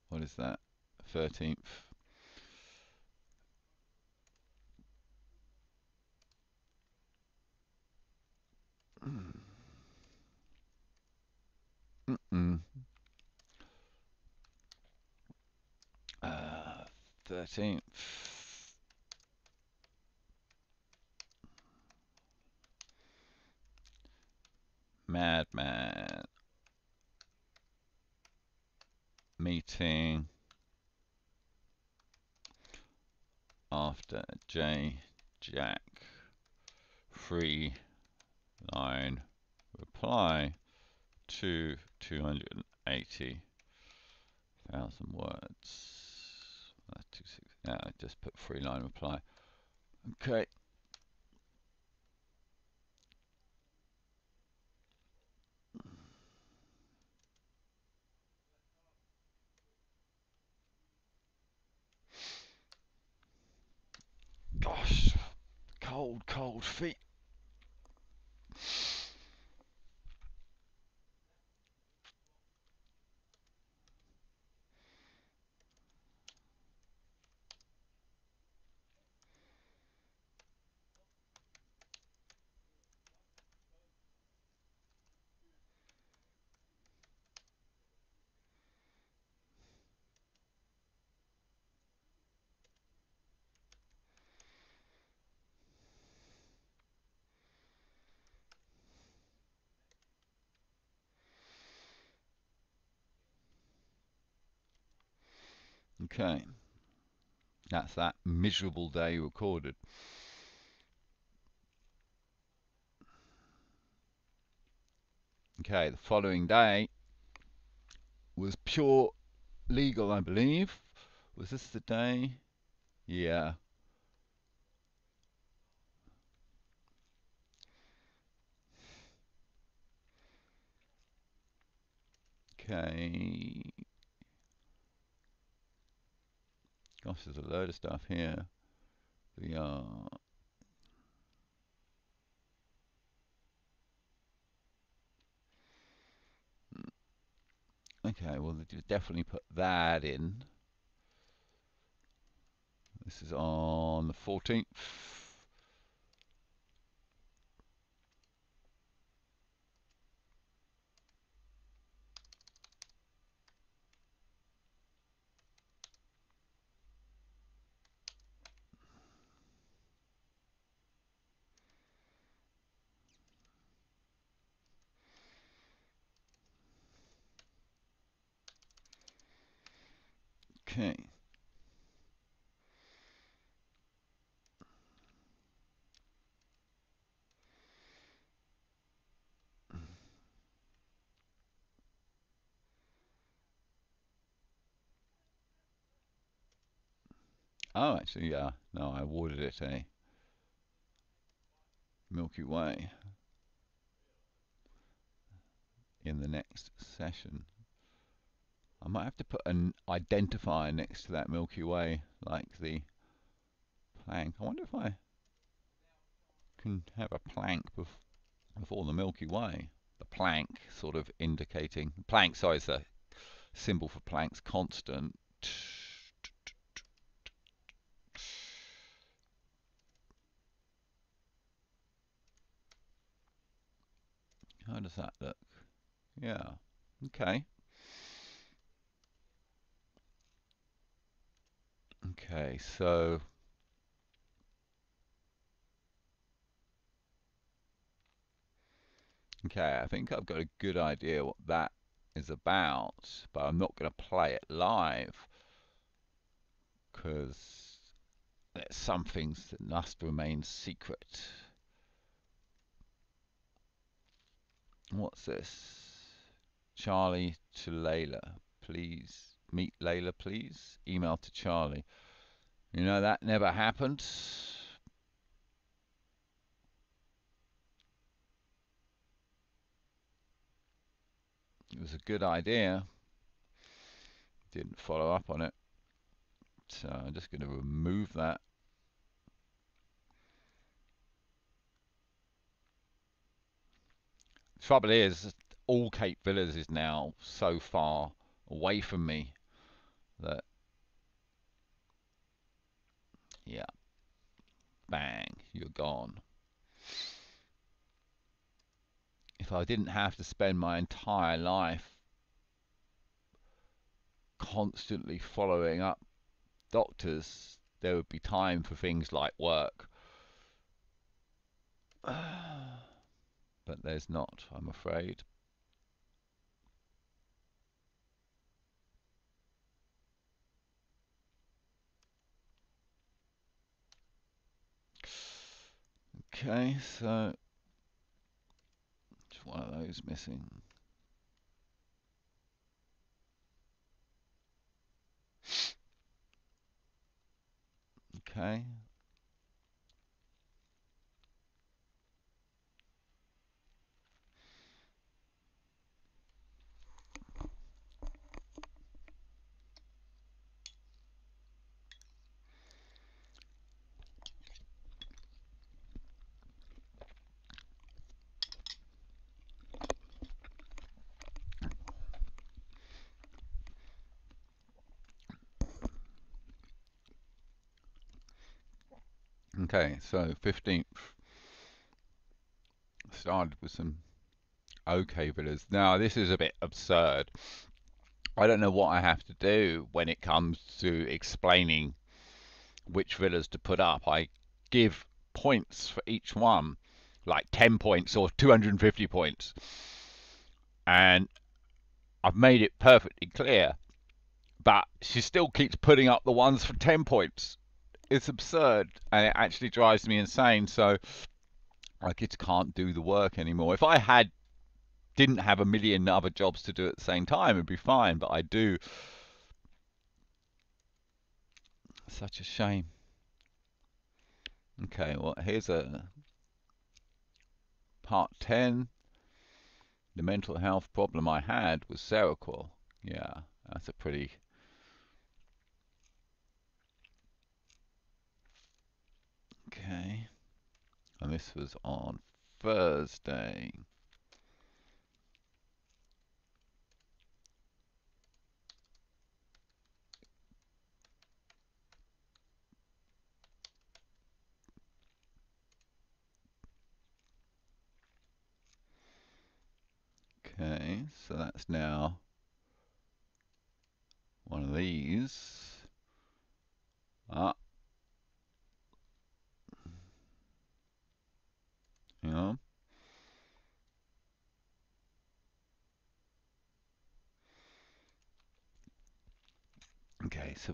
What is that? 13th. Mm-mm. 13th. meeting after Jack free line reply to 280,000 words. Yeah, I just put free line reply. Okay. Gosh, cold feet. Okay, that's that miserable day recorded. Okay, the following day was pure legal, I believe. Was this the day? Yeah. Okay. Gosh, there's a load of stuff here. We are. Okay, well, they definitely put that in. This is on the 14th. Okay. Oh, actually, yeah. No, I awarded it a Milky Way in the next session. I might have to put an identifier next to that Milky Way, like the plank. I wonder if I can have a plank before the Milky Way. The plank sort of indicating. Planck, sorry, is the symbol for Planck's constant. How does that look? Yeah. Okay. Okay, so okay, I think I've got a good idea what that is about, but I'm not going to play it live because there's some things that must remain secret. What's this? Charlie to Layla. Please meet Layla, please. Email to Charlie. You know, that never happened. It was a good idea. Didn't follow up on it. So I'm just going to remove that. Trouble is, all Cape Villas is now so far away from me that, yeah, bang, you're gone. If I didn't have to spend my entire life constantly following up doctors, there would be time for things like work. But there's not, I'm afraid. Okay, so just one of those missing. Okay. Okay, so 15th started with some okay villas. Now, this is a bit absurd. I don't know what I have to do when it comes to explaining which villas to put up. I give points for each one, like 10 points or 250 points. And I've made it perfectly clear. But she still keeps putting up the ones for 10 points. It's absurd. And it actually drives me insane. So I just can't do the work anymore. If I didn't have a million other jobs to do at the same time, it'd be fine. But I do. Such a shame. Okay, well, here's a part 10. The mental health problem I had was Seroquel. Yeah, that's a pretty. Okay. And this was on Thursday. Okay, so that's now one of these. Ah, you know. Okay, so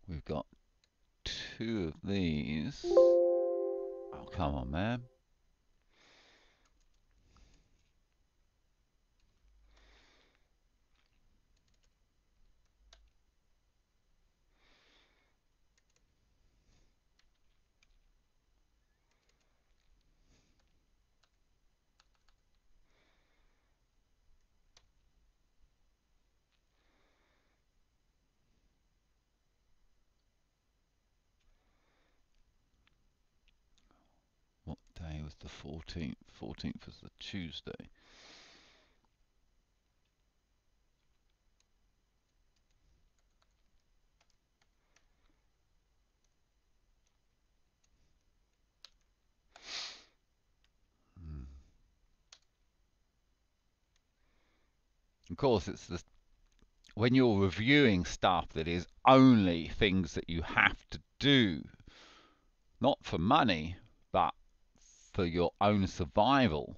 we've got two of these. Oh, come on, man. What day was the 14th? 14th was the Tuesday. Hmm. Of course, it's the when you're reviewing stuff that is only things that you have to do, not for money, but for your own survival,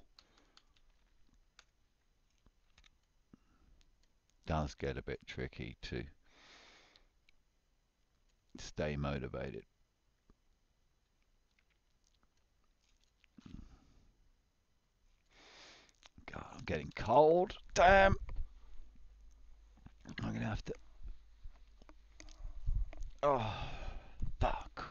does get a bit tricky to stay motivated. God, I'm getting cold. Damn. I'm gonna have to. Oh, fuck.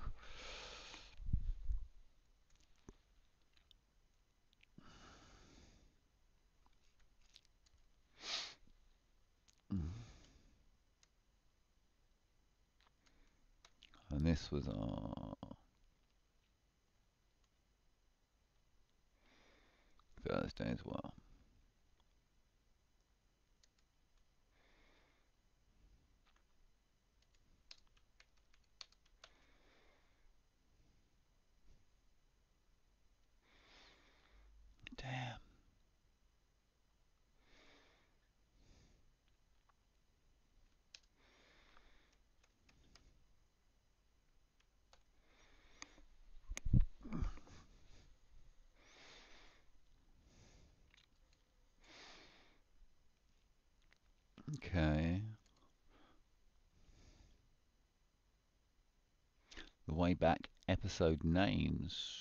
And this was on Thursday as well. Damn. way back episode names.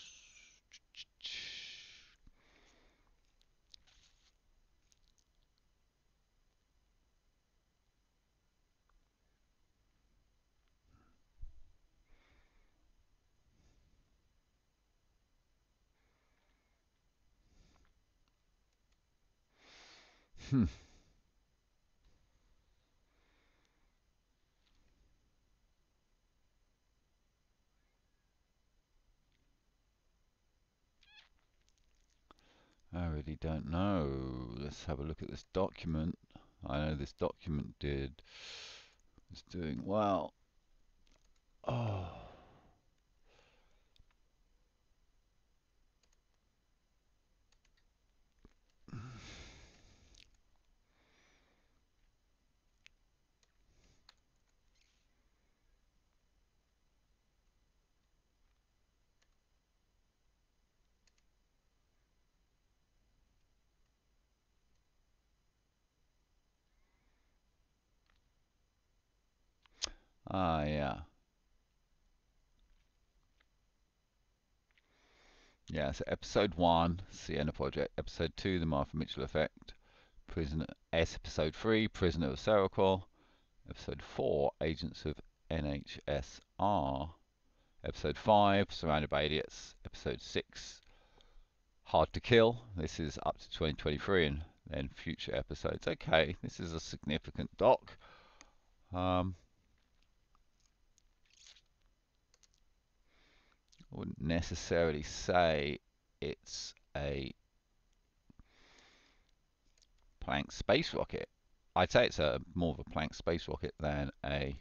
I really don't know. Let's have a look at this document. I know this document is doing well. Oh. Ah, yeah. Yeah, so episode 1, Sienna Project. Episode 2, The Martha Mitchell Effect. Episode 3, Prisoner of Seroquel. Episode 4, Agents of NHSR. Episode 5, Surrounded by Idiots. Episode 6, Hard to Kill. This is up to 2023 and then future episodes. Okay, this is a significant doc. I wouldn't necessarily say it's a Planck space rocket. I'd say it's more of a Planck space rocket than a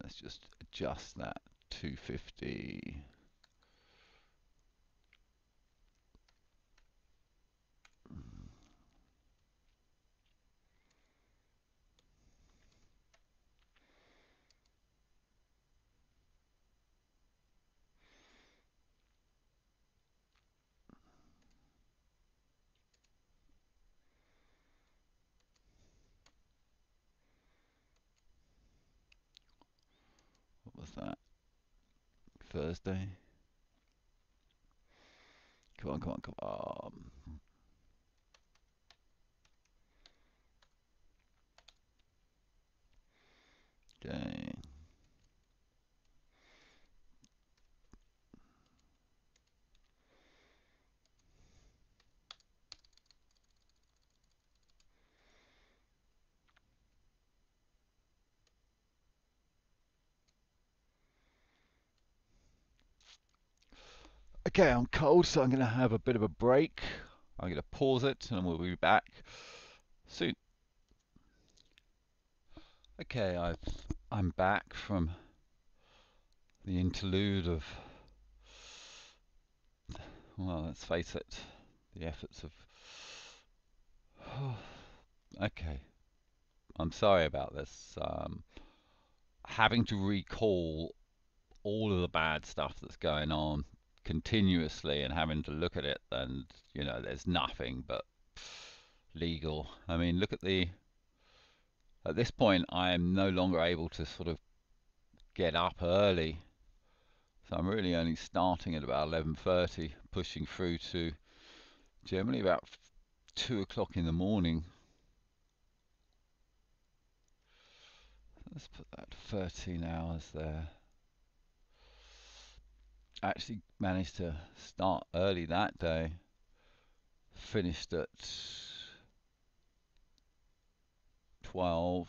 let's just adjust that 250. What was that? Thursday? Come on, come on, come on. Okay. Okay, I'm cold, so I'm going to have a bit of a break. I'm going to pause it, and we'll be back soon. Okay, I'm back from the interlude of, well, let's face it, the efforts of. Okay, I'm sorry about this. Having to recall all of the bad stuff that's going on continuously and having to look at it, and there's nothing but legal. I mean, look at at this point I am no longer able to sort of get up early, so I'm really only starting at about 11:30, pushing through to generally about 2 o'clock in the morning. Let's put that 13 hours there. I actually managed to start early that day, finished at 12,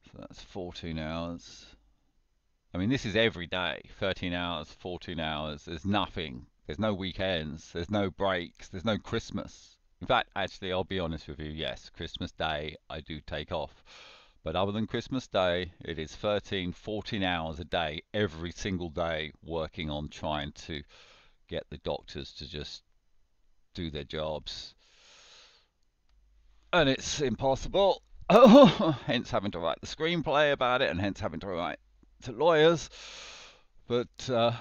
so that's 14 hours. I mean, this is every day, 13 hours, 14 hours. There's nothing. There's no weekends. There's no breaks. There's no Christmas. In fact, actually, I'll be honest with you. Yes, Christmas Day, I do take off. But other than Christmas Day, it is 13, 14 hours a day, every single day, working on trying to get the doctors to just do their jobs. And it's impossible. Hence having to write the screenplay about it, and hence having to write to lawyers. But I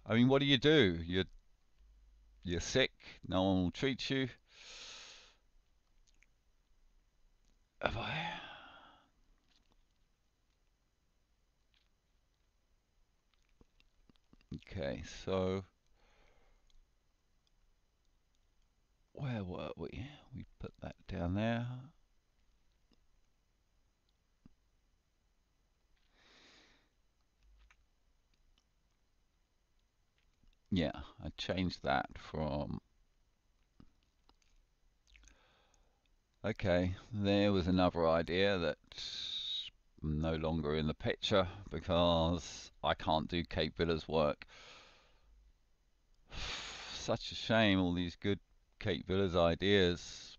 mean, what do? You're sick. No one will treat you. Have I? Okay, so where were we? We put that down there. Yeah, I changed that from. Okay, there was another idea that's no longer in the picture because I can't do Cape Villa's work. Such a shame, all these good Cape Villa's ideas.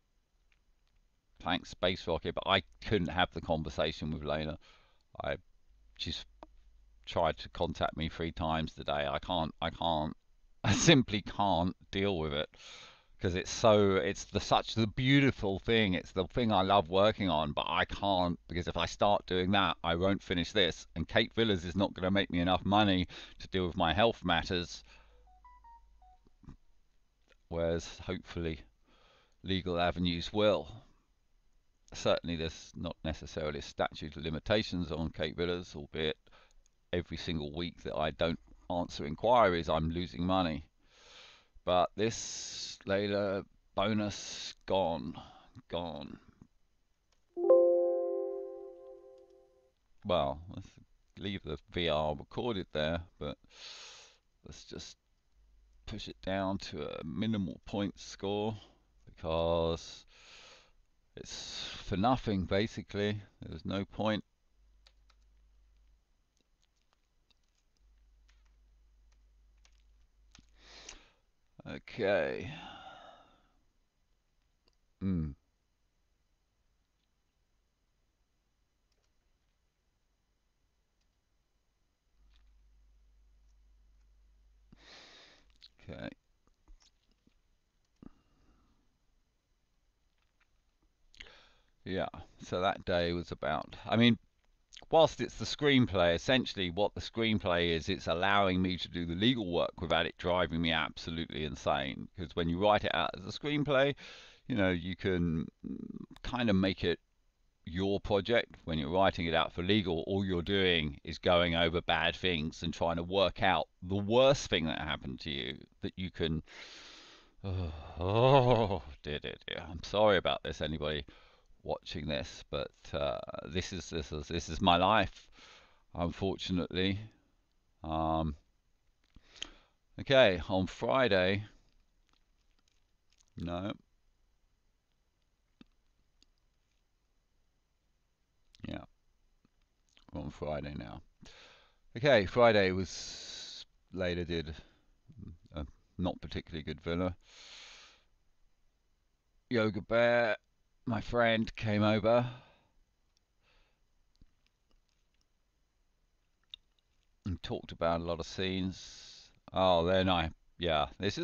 Thanks, Space Rocket, but I couldn't have the conversation with Lena. I She's tried to contact me 3 times today. I can't, I simply can't deal with it because it's such the beautiful thing. It's the thing I love working on, but I can't because if I start doing that, I won't finish this. And Kate Villas is not going to make me enough money to deal with my health matters. Whereas hopefully legal avenues will. Certainly, there's not necessarily a statute of limitations on Kate Villas, albeit every single week that I don't answer inquiries, I'm losing money. But this Layla bonus gone, gone. Well, let's leave the VR recorded there, but let's just push it down to a minimal point score because it's for nothing basically. There's no point. Okay. Mm. Okay. Yeah. So that day was about. I mean, whilst it's the screenplay, essentially what the screenplay is, it's allowing me to do the legal work without it driving me absolutely insane. Because when you write it out as a screenplay, you can kind of make it your project. When you're writing it out for legal, all you're doing is going over bad things and trying to work out the worst thing that happened to you that you can. Oh, dear. I'm sorry about this, anybody watching this, but this is my life, unfortunately. Um, okay, on Friday, no, yeah, on Friday now. Okay, Friday was later did a not particularly good villa. Yoga Bear, my friend, came over and talked about a lot of scenes. Oh, then yeah, this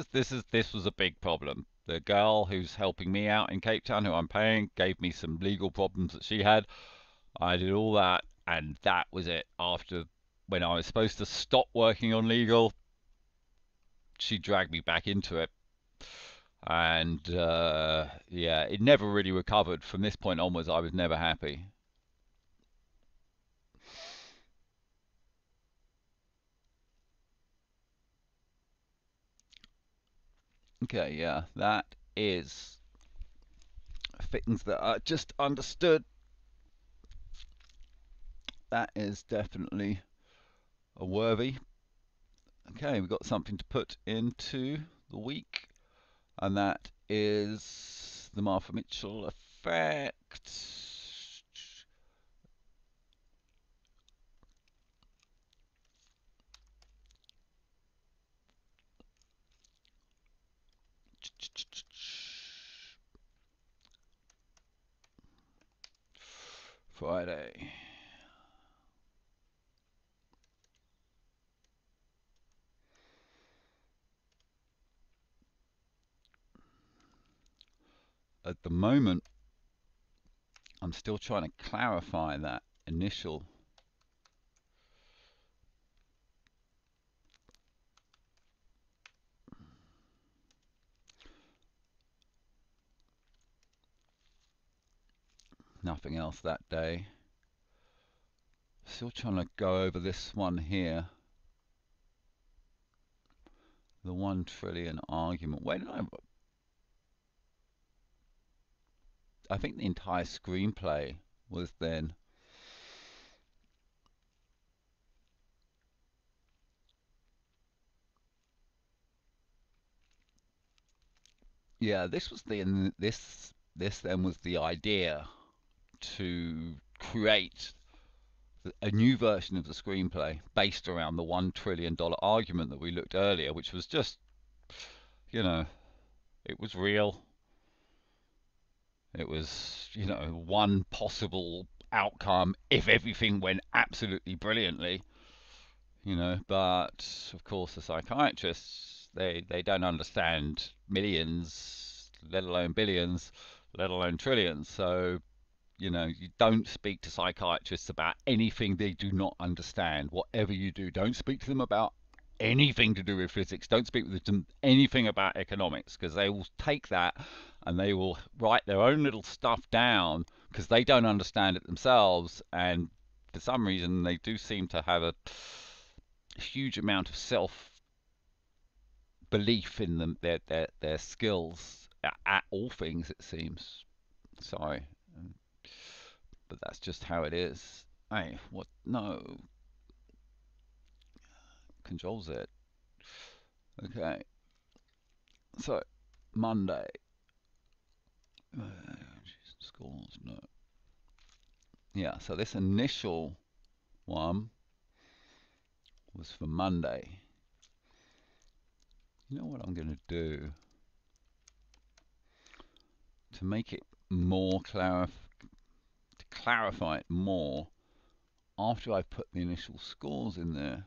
was a big problem. The girl who's helping me out in Cape Town, who I'm paying, gave me some legal problems that she had. I did all that, and that was it. After when I was supposed to stop working on legal, she dragged me back into it, and yeah, it never really recovered. From this point onwards, I was never happy. Okay, yeah, that is things that are just understood. That is definitely a worthy. Okay, we've got something to put into the week, and that is the Martha Mitchell effect. Friday. At the moment, I'm still trying to clarify that initial. No, nothing else that day. Still trying to go over this one here. The 1 trillion argument. Where did I think the entire screenplay was then. Yeah, this was this then was the idea to create a new version of the screenplay based around the $1 trillion argument that we looked earlier, which was just, you know, it was real. It was, you know, one possible outcome if everything went absolutely brilliantly, you know. But of course, the psychiatrists, they don't understand millions, let alone billions, let alone trillions. So, you know, you don't speak to psychiatrists about anything they do not understand. Whatever you do, don't speak to them about anything to do with physics. Don't speak with them anything about economics, because they will take that and they will write their own little stuff down because they don't understand it themselves. And for some reason, they do seem to have a huge amount of self belief in them, their skills at all things, it seems. Sorry. But that's just how it is. Hey, what? No. Control Z. Okay. So, Monday. Scores, no. Yeah, so this initial one was for Monday. You know what I'm going to do? To make it more to clarify it more, after I put the initial scores in there,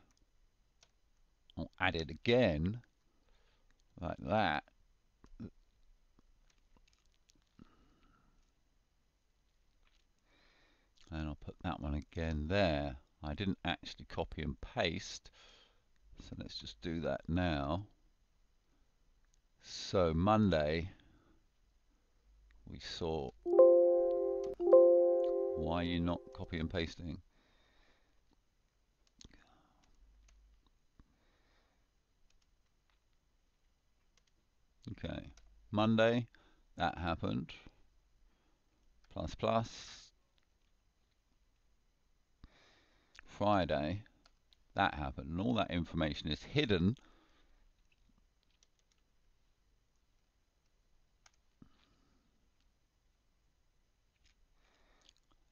I'll add it again, like that. And I'll put that one again there. I didn't actually copy and paste, so let's just do that now. So Monday, we saw, why are you not copy and pasting? Okay, Monday, that happened. Plus plus. Friday, that happened. And all that information is hidden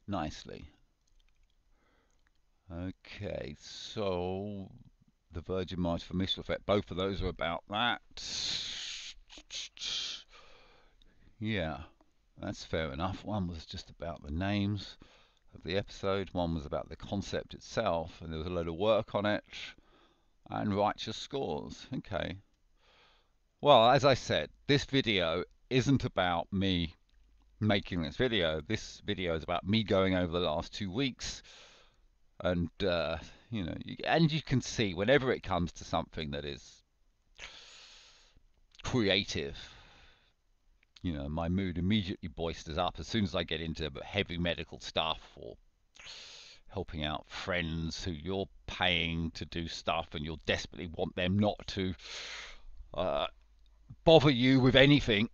nicely. Okay, so the Virgin March for Missile Effect, both of those are about that. Yeah, that's fair enough. One was just about the names of the episode, one was about the concept itself, and there was a load of work on it, and righteous scores. Okay. Well, as I said, this video isn't about me making this video. This video is about me going over the last 2 weeks, and you know, and you can see whenever it comes to something that is creative, you know, my mood immediately boisters up as soon as I get into heavy medical stuff or helping out friends who you're paying to do stuff and you'll desperately want them not to bother you with anything,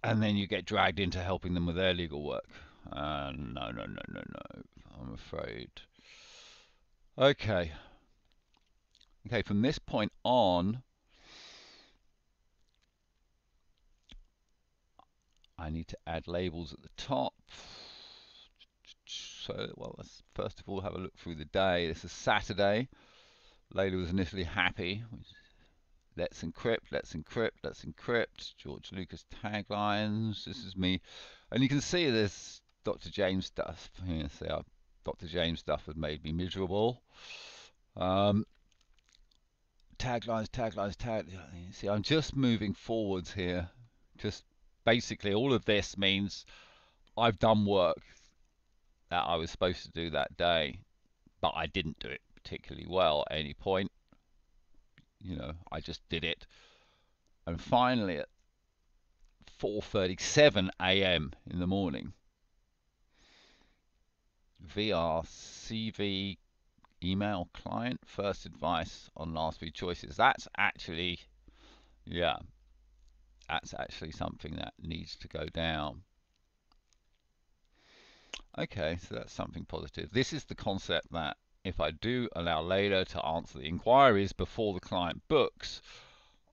and then you get dragged into helping them with their legal work. No, I'm afraid. Okay. Okay, from this point on, I need to add labels at the top. So, well, let's first of all have a look through the day. This is Saturday. Layla was initially happy. Let's encrypt, let's encrypt, let's encrypt. George Lucas taglines. This is me. And you can see this Dr. James stuff. You see how Dr. James stuff has made me miserable. Taglines, taglines, taglines. See, I'm just moving forwards here. Just basically all of this means I've done work that I was supposed to do that day, but I didn't do it particularly well at any point. You know, I just did it. And finally at 4:37 a.m. in the morning, VRCV email client, first advice on last few choices. That's actually, yeah, that's actually something that needs to go down. Okay, so that's something positive. This is the concept that if I do allow Layla to answer the inquiries before the client books,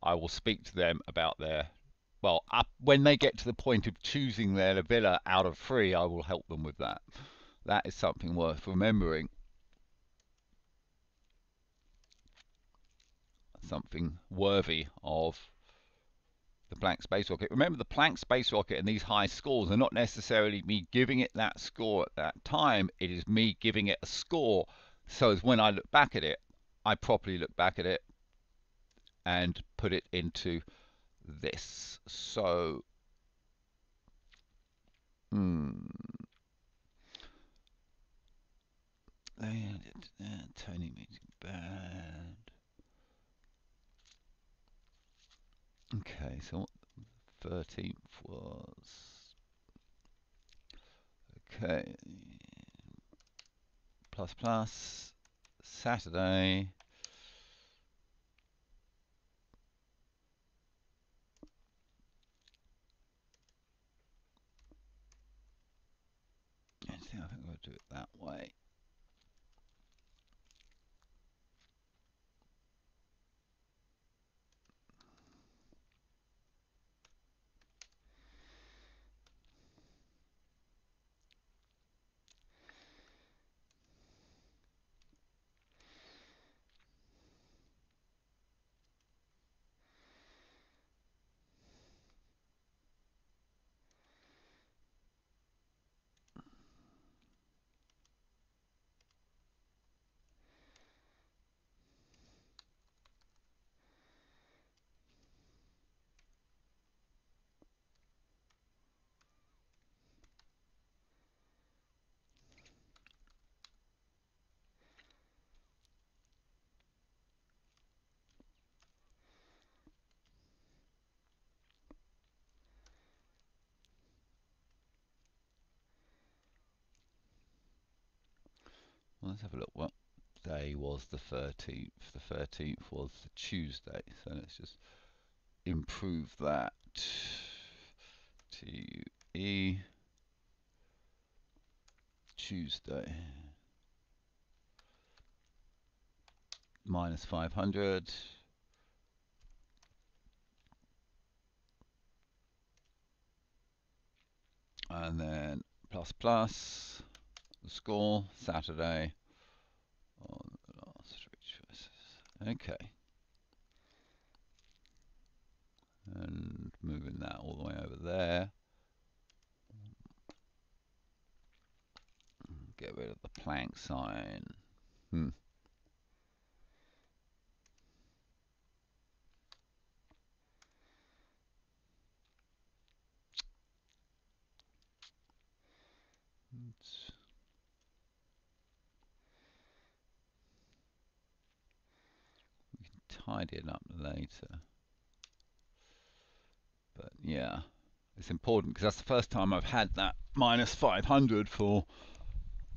I will speak to them about their, well, when they get to the point of choosing their villa out of 3, I will help them with that. That is something worth remembering. Something worthy of the blank space rocket. Remember, the blank space rocket and these high scores are not necessarily me giving it that score at that time. It is me giving it a score so as when I look back at it, I properly look back at it and put it into this. So, Tony meeting bad. Okay, so what 13th was. Okay. Plus plus. Saturday. I think we'll do it that way. Well, let's have a look. What day was the 13th? The 13th was the Tuesday. So let's just improve that. TUE Tuesday. Minus 500. And then plus plus. The score, Saturday. On the last 3 choices. Okay. And moving that all the way over there. Get rid of the plank sign. We can tidy it up later. But yeah, it's important because that's the first time I've had that minus 500 for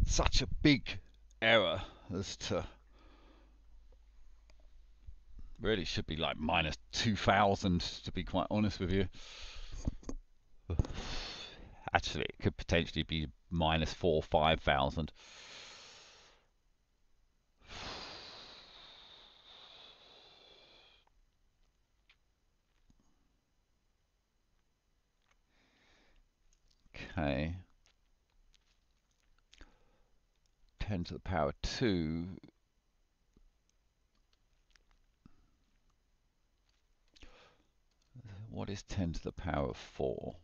such a big error as to really should be like minus 2,000 to be quite honest with you. Actually, it could potentially be minus 4,000 or 5,000. Okay. 10 to the power 2. What is 10 to the power 4?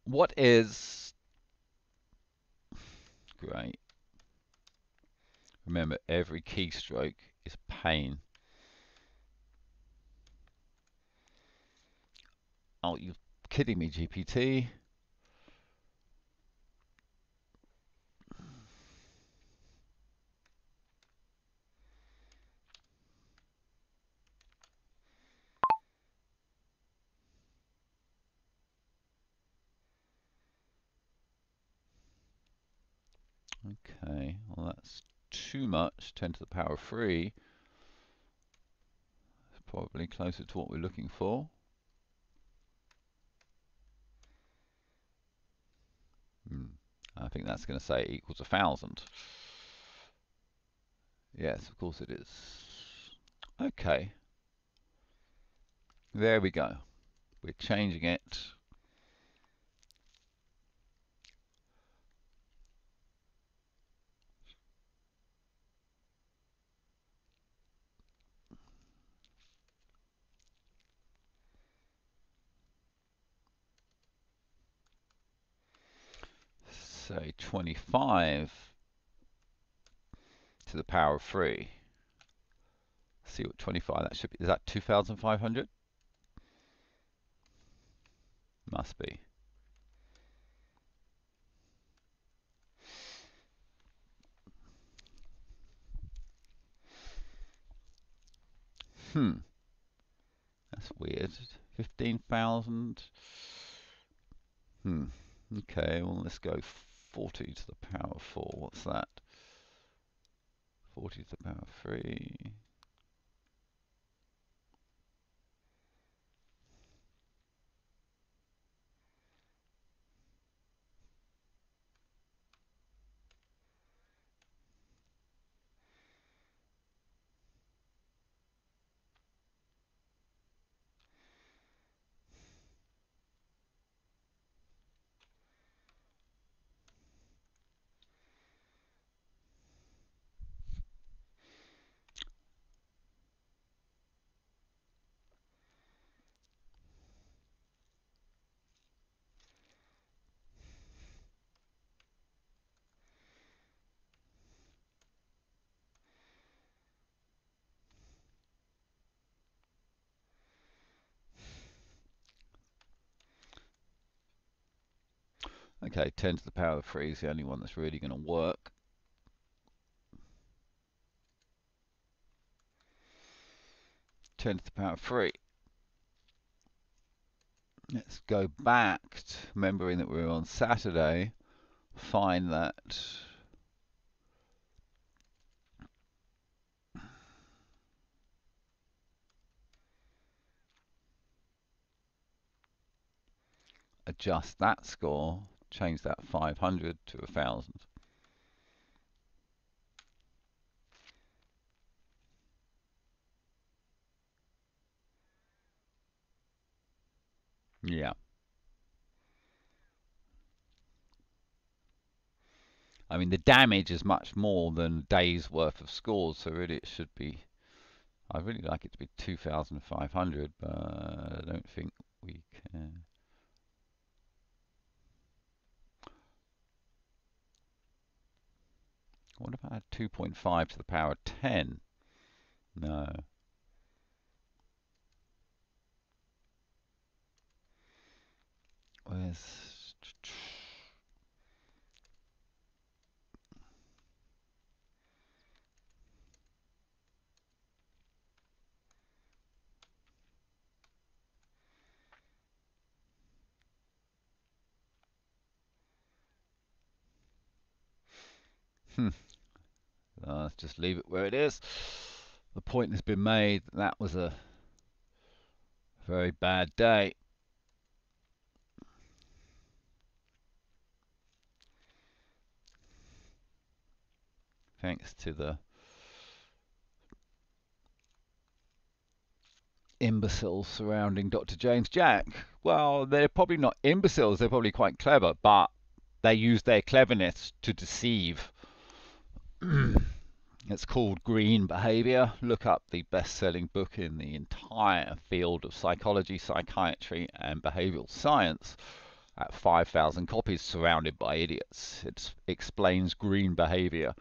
What is... Great. Remember, every keystroke is pain. Oh, you're kidding me, GPT. Okay, well that's too much. 10 to the power of 3. It's probably closer to what we're looking for. I think that's going to say equals 1,000. Yes, of course it is. Okay. There we go. We're changing it. Say 25 to the power of 3. See what 25 that should be. Is that 2,500? Must be. That's weird. 15,000. Okay, well let's go 40 to the power of 4. What's that? 40 to the power of 3. Okay, 10 to the power of 3 is the only one that's really going to work. Ten to the power of 3. Let's go back, remembering that we were on Saturday, find that adjust that score, change that 500 to 1,000. Yeah. I mean, the damage is much more than a day's worth of scores, so really it should be, I'd really like it to be 2,500, but I don't think we can. What if I had 2.5 to the power of 10? No. Where's... let's just leave it where it is. The point has been made. That was a very bad day. Thanks to the imbeciles surrounding Dr. James Jack. Well, they're probably not imbeciles, they're probably quite clever, but they use their cleverness to deceive. It's called green behavior. Look up the best-selling book in the entire field of psychology, psychiatry, and behavioral science at 5,000 copies, Surrounded by Idiots. It explains green behavior.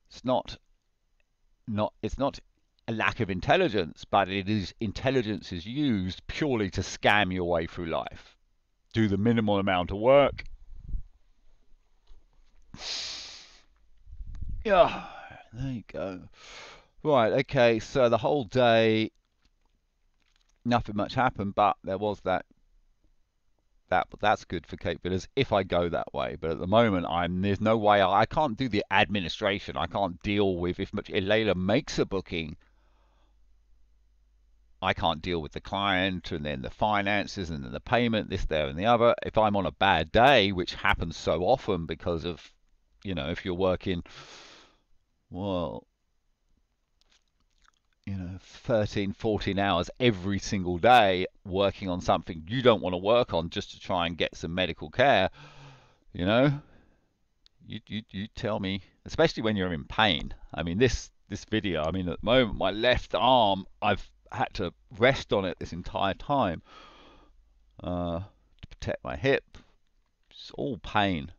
It's not a lack of intelligence, but it is intelligence is used purely to scam your way through life. Do the minimal amount of work. Yeah, there you go. Right, okay, so the whole day, nothing much happened, but there was that that's good for capabilities if I go that way. But at the moment, there's no way I can't do the administration. I can't deal with if Layla makes a booking. I can't deal with the client and then the finances and then the payment, this, there, and the other. If I'm on a bad day, which happens so often because of, if you're working, well, 13, 14 hours every single day working on something you don't want to work on just to try and get some medical care, you know, you tell me, especially when you're in pain. I mean, this video, I mean, at the moment, my left arm, I've had to rest on it this entire time to protect my hip. It's all pain.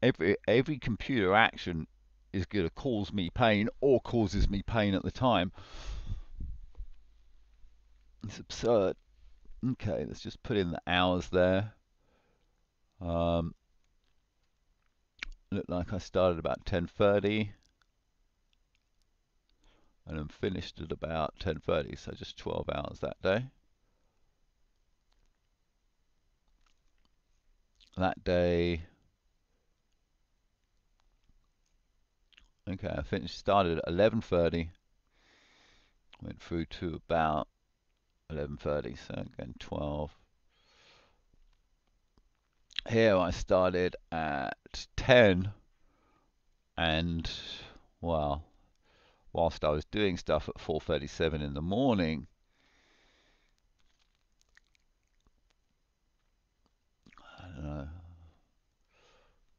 Every computer action is going to cause me pain or causes me pain at the time. It's absurd. Okay, let's just put in the hours there. Looked like I started about 10:30 and then finished at about 10:30, so just 12 hours that day. That day, okay, I started at 11:30, went through to about 11:30, so again 12. Here I started at 10, and well, whilst I was doing stuff at 4:37 in the morning, I don't know,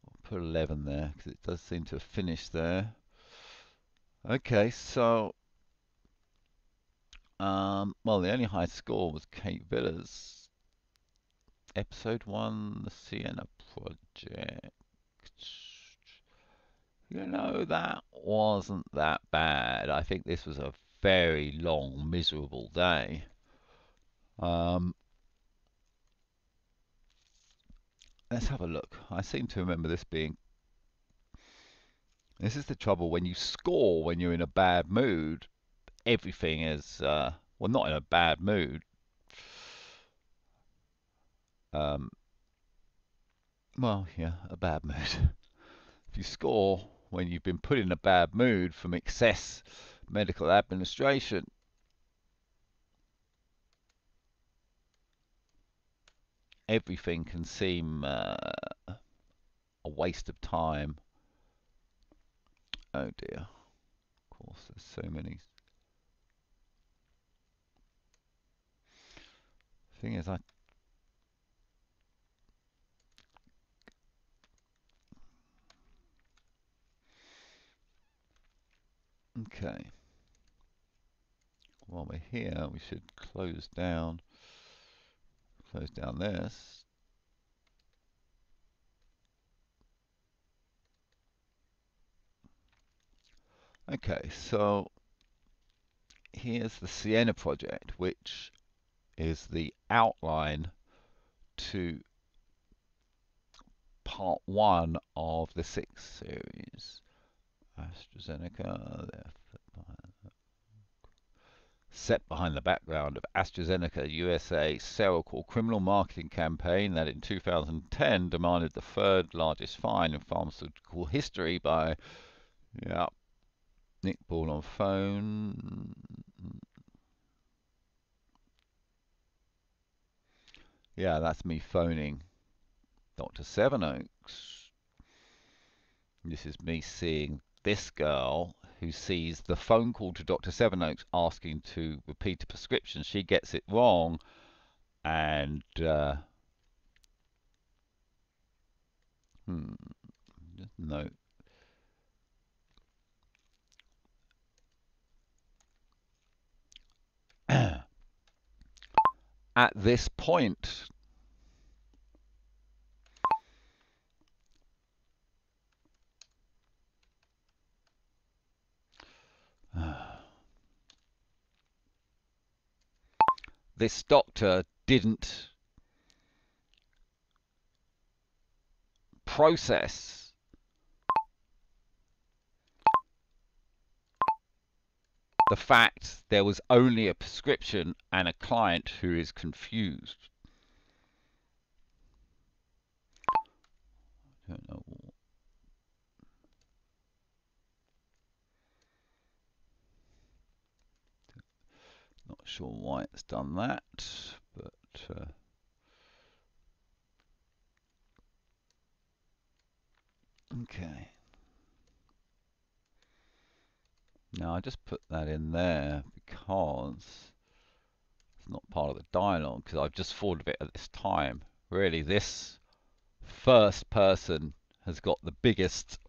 I'll put 11 there because it does seem to have finished there. Okay, so well, the only high score was Kate Villa's episode 1, the Sienna Project. That wasn't that bad. I think this was a very long, miserable day. Let's have a look. I seem to remember this being... This is the trouble when you score when you're in a bad mood. Everything is... well, not in a bad mood. Well, yeah, a bad mood. If you score when you've been put in a bad mood from excess medical administration, everything can seem a waste of time. Oh dear. Of course, there's so many. Thing is, okay. While we're here, we should close down this. Okay, so here's the Sienna project, which is the outline to part 1 of the 6 series. AstraZeneca, set behind the background of AstraZeneca USA Seroquel criminal marketing campaign that in 2010 demanded the 3rd largest fine in pharmaceutical history by, yeah, Nick Ball on phone. Yeah, that's me phoning Dr. Sevenoaks. This is me seeing this girl who sees the phone call to Dr. Sevenoaks asking to repeat a prescription. She gets it wrong, and no. At this point, this doctor didn't process the fact there was only a prescription and a client who is confused. don't know. Not sure why it's done that, but okay. Now I just put that in there because it's not part of the dialogue, because I've just thought of it at this time. Really, this first person has got the biggest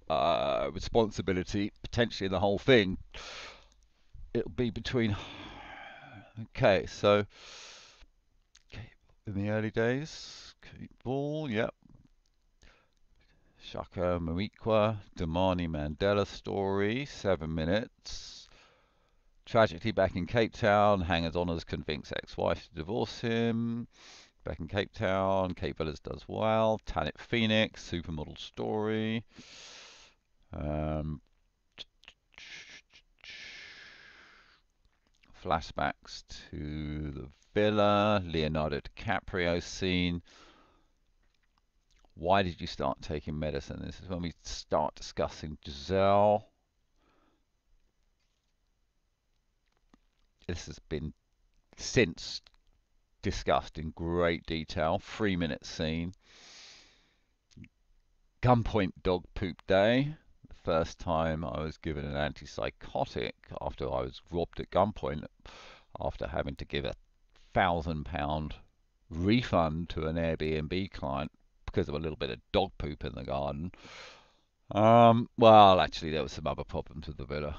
responsibility potentially in the whole thing. It'll be between. Okay, so in the early days, ball, yep. Shaka Marikwa, Damani Mandela story, 7 minutes. Tragically back in Cape Town, Hangers Honours convince ex-wife to divorce him. Back in Cape Town, Cape Villas does well. Tanit Phoenix, supermodel story. Flashbacks to the villa, Leonardo DiCaprio scene. Why did you start taking medicine? This is when we start discussing Giselle. This has been since discussed in great detail. 3-minute scene. Gunpoint dog poop day. The first time I was given an antipsychotic after I was robbed at gunpoint after having to give £1,000 refund to an Airbnb client because of a little bit of dog poop in the garden. Well, actually, there was some other problems with the villa.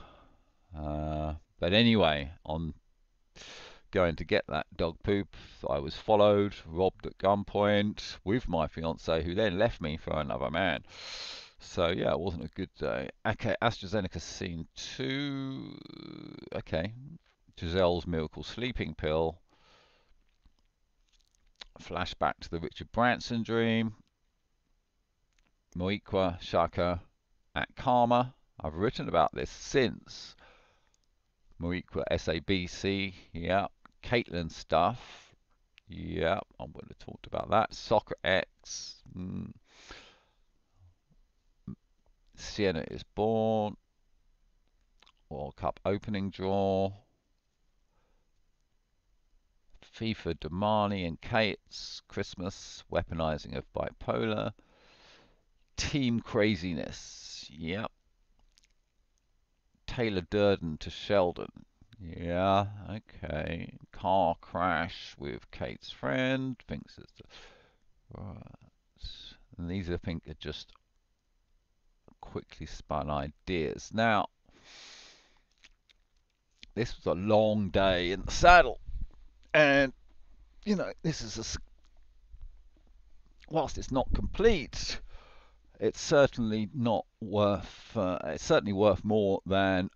But anyway, on going to get that dog poop, I was followed, robbed at gunpoint with my fiance, who then left me for another man. So yeah, it wasn't a good day. Okay, AstraZeneca scene 2. Okay, Giselle's miracle sleeping pill. Flashback to the Richard Branson dream. Moikwa Shaka at Karma. I've written about this since. Moikwa SABC, yeah. Caitlin stuff, yeah. I'm going to talk about that. Soccer X. Sienna is born. World Cup opening draw. FIFA Damani and Kate's Christmas. Weaponizing of bipolar. Team craziness, yep. Taylor Durden to Sheldon. Yeah, okay. Car crash with Kate's friend. Thinks it's right. And these I think are just quickly spun ideas. Now, this was a long day in the saddle, and you know, this is whilst it's not complete, it's certainly not worth. It's certainly worth more than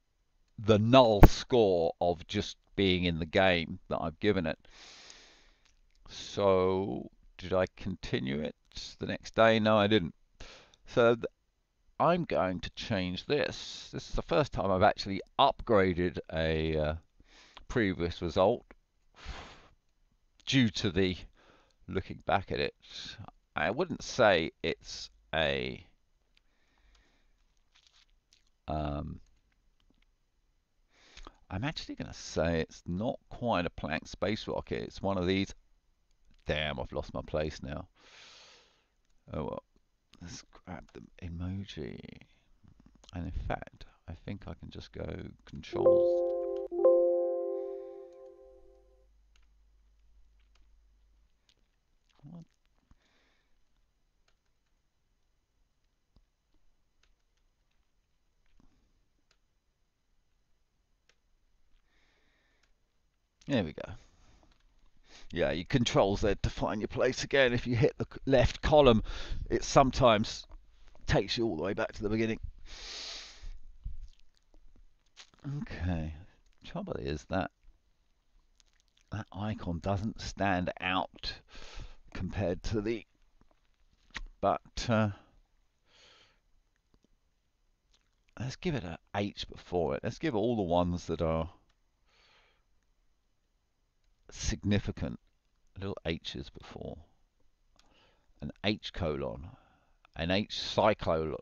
the null score of just being in the game that I've given it. So did I continue it the next day? No, I didn't. So I'm going to change this. This is the first time I've actually upgraded a previous result due to the looking back at it. I wouldn't say it's a I'm actually going to say it's not quite a Planck space rocket. It's one of these. Damn, I've lost my place now. Oh well, let's grab the emoji. And in fact, I think I can just go controls. What? There we go. Yeah, you control Z to find your place again. If you hit the left column, it sometimes takes you all the way back to the beginning. Okay. Trouble is that that icon doesn't stand out compared to the. But let's give it an H before it. Let's give all the ones that are significant little H's before. An H colon. an H cyclone,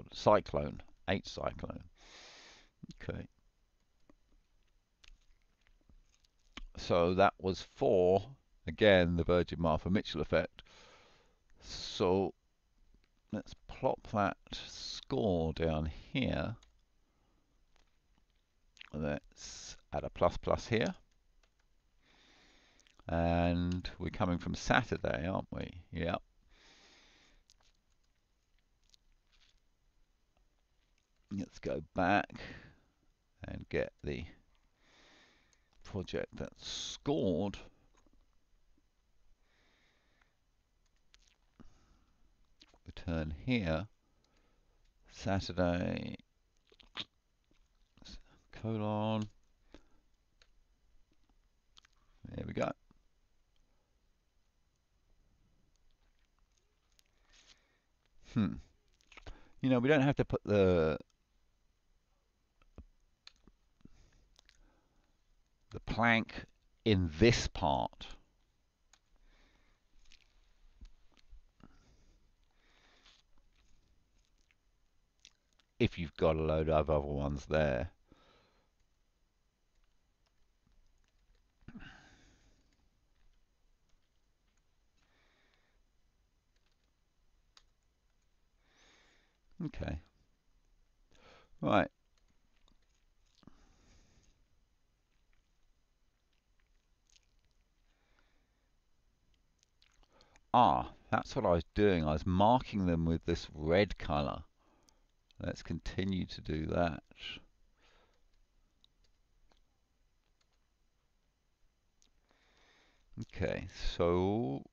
H cyclone. Okay. So that was for, again, the Virgin Martha Mitchell effect. So let's plop that score down here. Let's add a plus plus here. And we're coming from Saturday, aren't we? Yep. Let's go back and get the project that's scored. Return here. Saturday, colon. There we go. You know, we don't have to put the plank in this part. If you've got a load of other ones there. Okay. Right. Ah, that's what I was doing. I was marking them with this red color. Let's continue to do that. Okay, so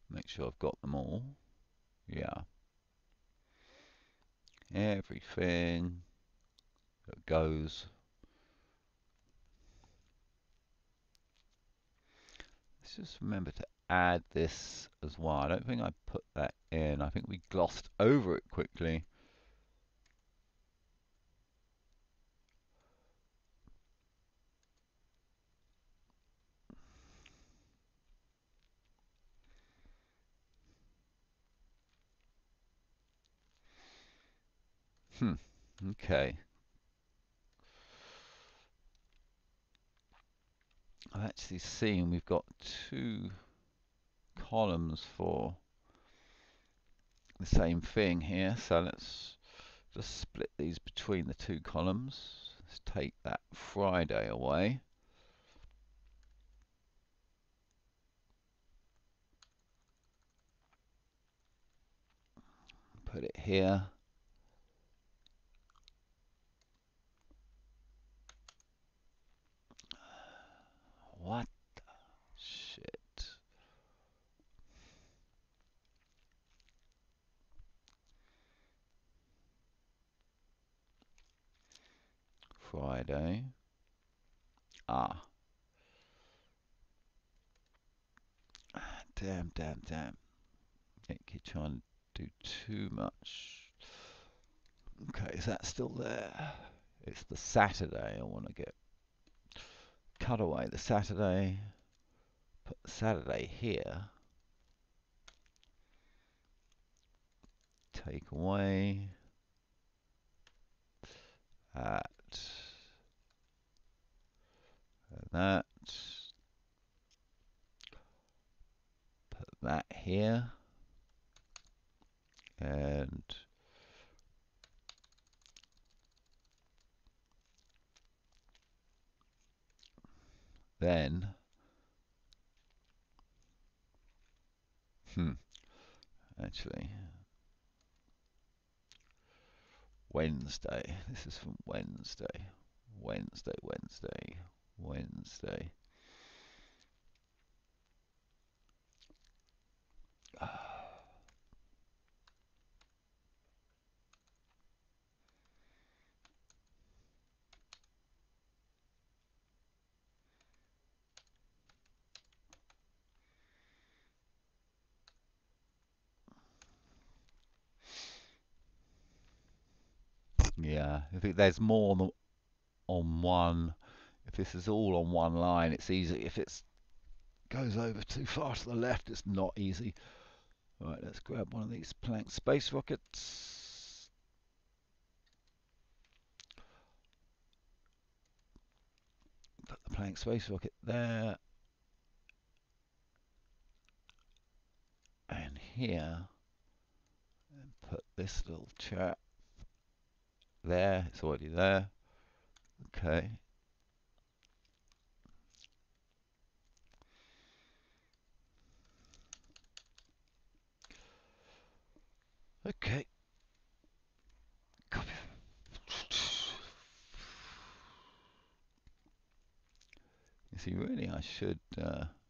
make sure I've got them all. Yeah. Everything that goes. Let's just remember to add this as well. I don't think I put that in. I think we glossed over it quickly. Okay. I've actually seen we've got two columns for the same thing here, so let's just split these between the two columns. Let's take that Friday away. Put it here. What the shit? Friday. Ah. Damn. Keep trying to do too much. Okay, is that still there? It's the Saturday I want to get. Cut away the Saturday. Put the Saturday here. Take away that and that. Put that here. And then actually Wednesday. This is from Wednesday. Wednesday. Yeah, there's more on one, if this is all on one line, it's easy. If it goes over too far to the left, it's not easy. Right, let's grab one of these Planck space rockets. Put the Planck space rocket there. And here. And put this little chap there. It's already there. Okay. Okay. Copy. You see, really, I should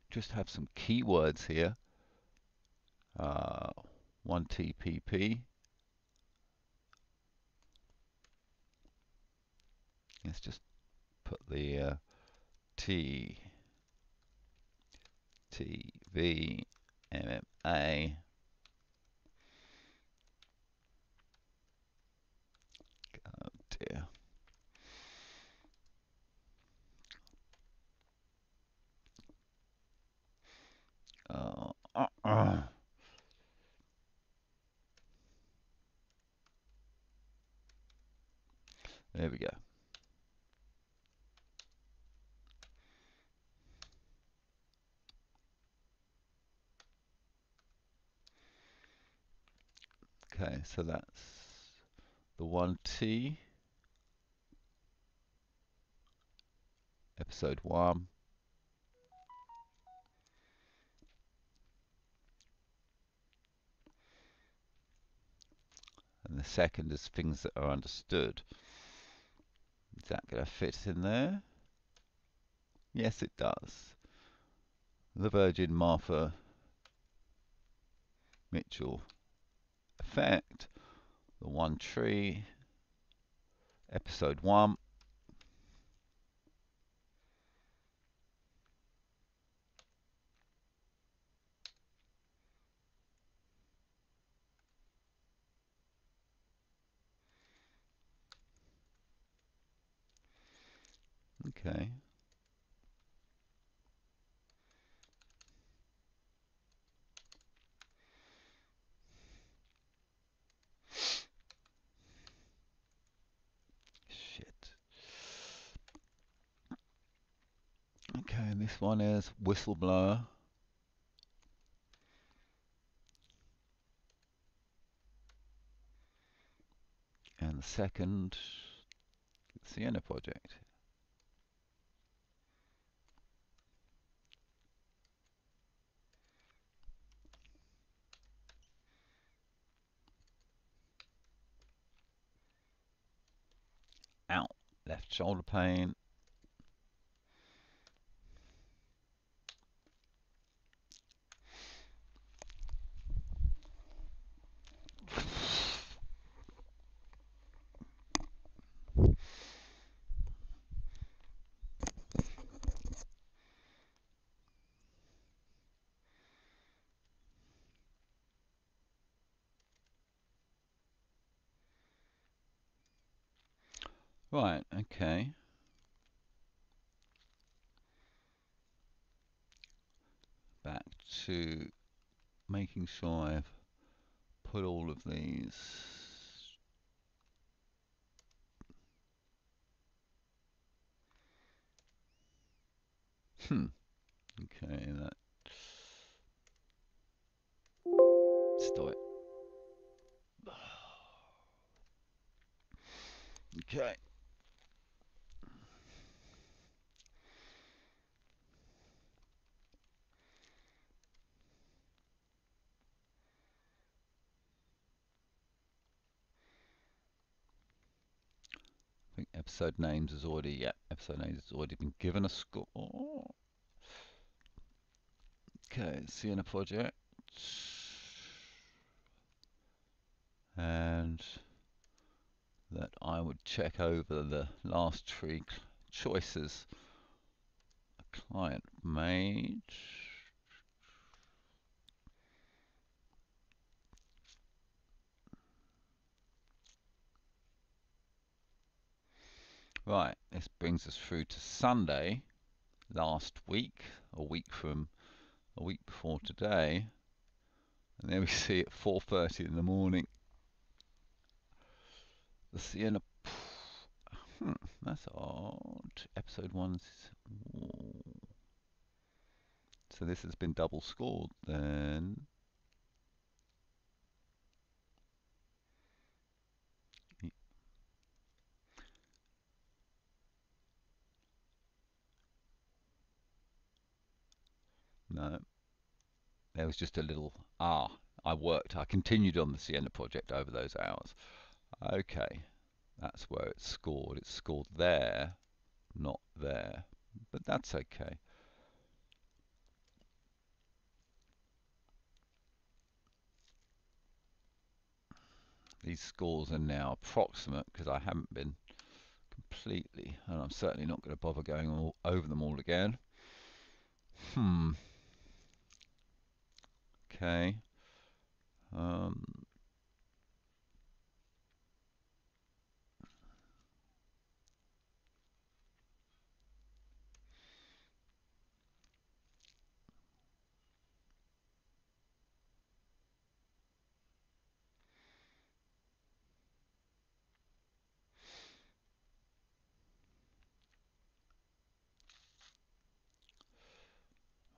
just have some keywords here. 1TPP. Let's just put the T, T, V, MMA. Oh dear. There we go. Okay, so that's the 1T, episode 1. And the second is things that are understood. Is that going to fit in there? Yes, it does. The Virgin Martha Mitchell effect, the 1T, episode 1. Okay. Shit. Okay, and this one is whistleblower. And the second, Sienna project. Out. Left shoulder pain. Right, okay. Back to making sure I've put all of these. Okay, that. Stop it. Okay. I think episode names has already, yeah, episode names has already been given a score. Okay, Sienna project. And that I would check over the last 3 choices a client made. Right, this brings us through to Sunday last week, a week before today, and there we see at 4:30 in the morning the Sienna. That's odd. Episode 1. So this has been double scored then. No, there was just a little. I continued on the Sienna project over those hours. Okay, that's where it's scored. It's scored there, not there. But that's okay. These scores are now approximate because I haven't been completely, and I'm certainly not going to bother going over them all again. Okay.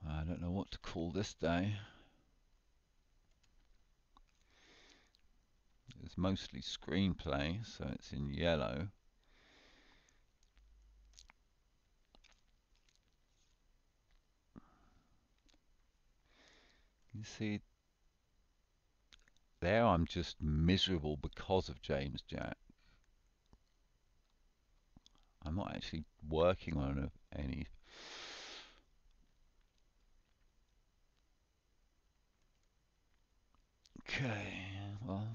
I don't know what to call this day. It's mostly screenplay, so it's in yellow. You see, there I'm just miserable because of James Jack. I'm not actually working on any. Okay, well.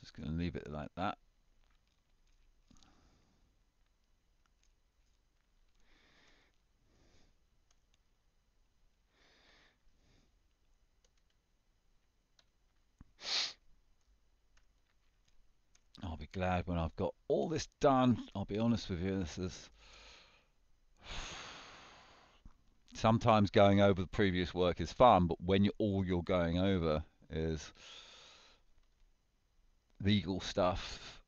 Just going to leave it like that. I'll be glad when I've got all this done. I'll be honest with you, this is sometimes going over the previous work is fun, but when all you're going over is legal stuff,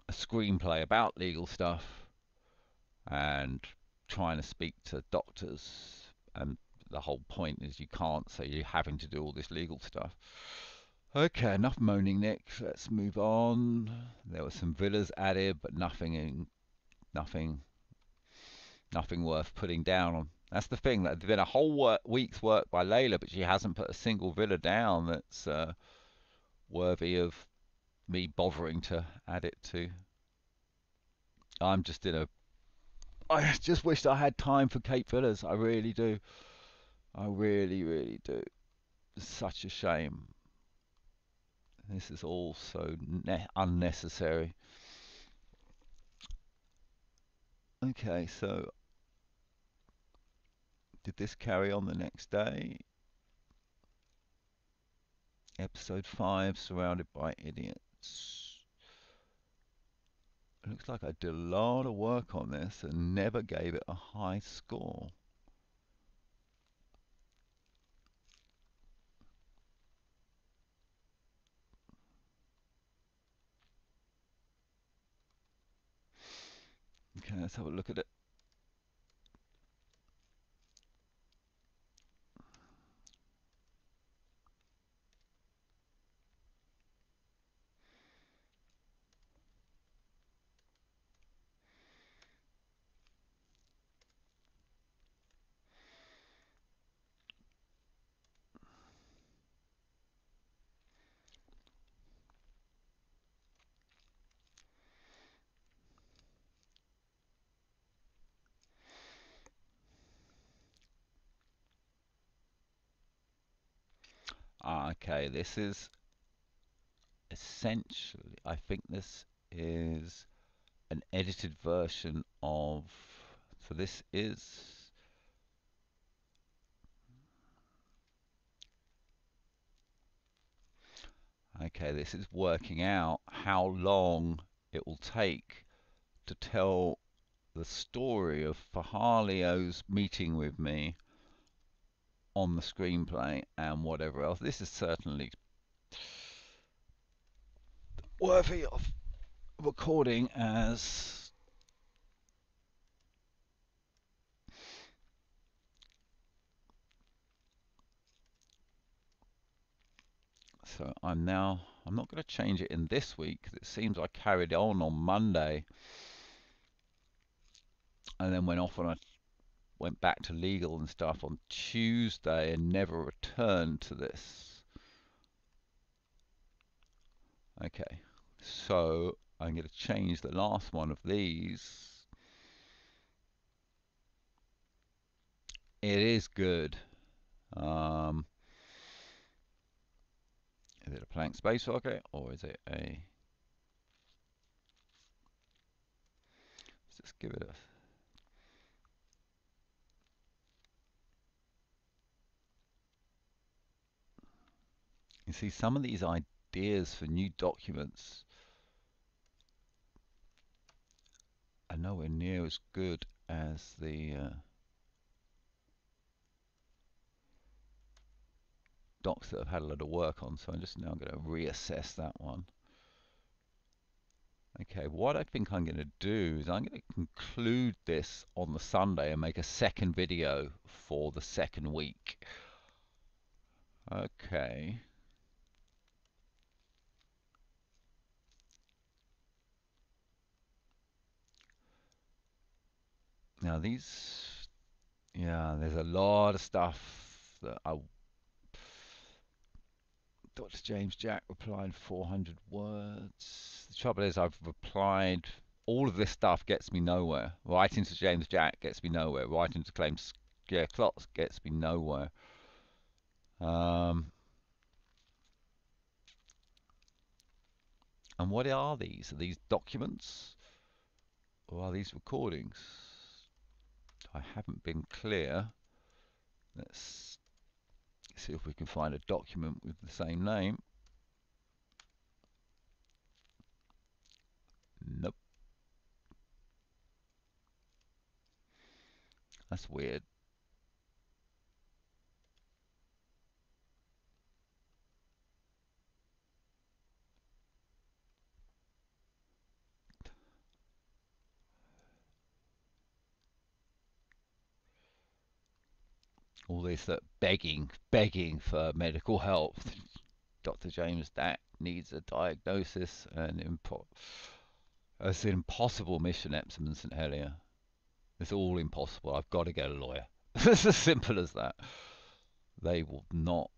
a screenplay about legal stuff, and trying to speak to doctors, and the whole point is you can't, so you're having to do all this legal stuff. Okay, enough moaning, Nick. Let's move on. There were some villas added, but nothing worth putting down on. That's the thing. There's been a whole week's work by Layla, but she hasn't put a single villa down that's worthy of me bothering to add it to. I'm just in a. I just wished I had time for Cape Villas. I really do. I really, really do. It's such a shame. This is all so unnecessary. Okay, so did this carry on the next day? Episode 5, Surrounded by Idiots. It looks like I did a lot of work on this and never gave it a high score. Okay, let's have a look at it. Okay, this is essentially, I think this is an edited version of, so this is, okay, this is working out how long it will take to tell the story of Fahalio's meeting with me on the screenplay and whatever else. This is certainly worthy of recording as so I'm not going to change it in this week because it seems I carried on Monday and then went back to legal and stuff on Tuesday and never returned to this. Okay, so I'm going to change the last one of these. It is good. Um, is it a blank space socket or is it a? Let's just give it a. You see, some of these ideas for new documents are nowhere near as good as the docs that I've had a lot of work on. So I'm just now going to reassess that one. Okay, what I think I'm going to do is I'm going to conclude this on the Sunday and make a second video for the second week. Okay. Now these, yeah, there's a lot of stuff that Dr. James Jack replied 400 words. The trouble is I've replied, all of this stuff gets me nowhere. Writing to James Jack gets me nowhere. Writing to Claims Klotz gets me nowhere. And what are these? Are these documents? Or are these recordings? I haven't been clear. Let's see if we can find a document with the same name. Nope. That's weird. All this that begging for medical help. Dr. James Dack needs a diagnosis and it's an impossible mission, Epsom and St. Helier. It's all impossible. I've got to get a lawyer. It's as simple as that. They will not.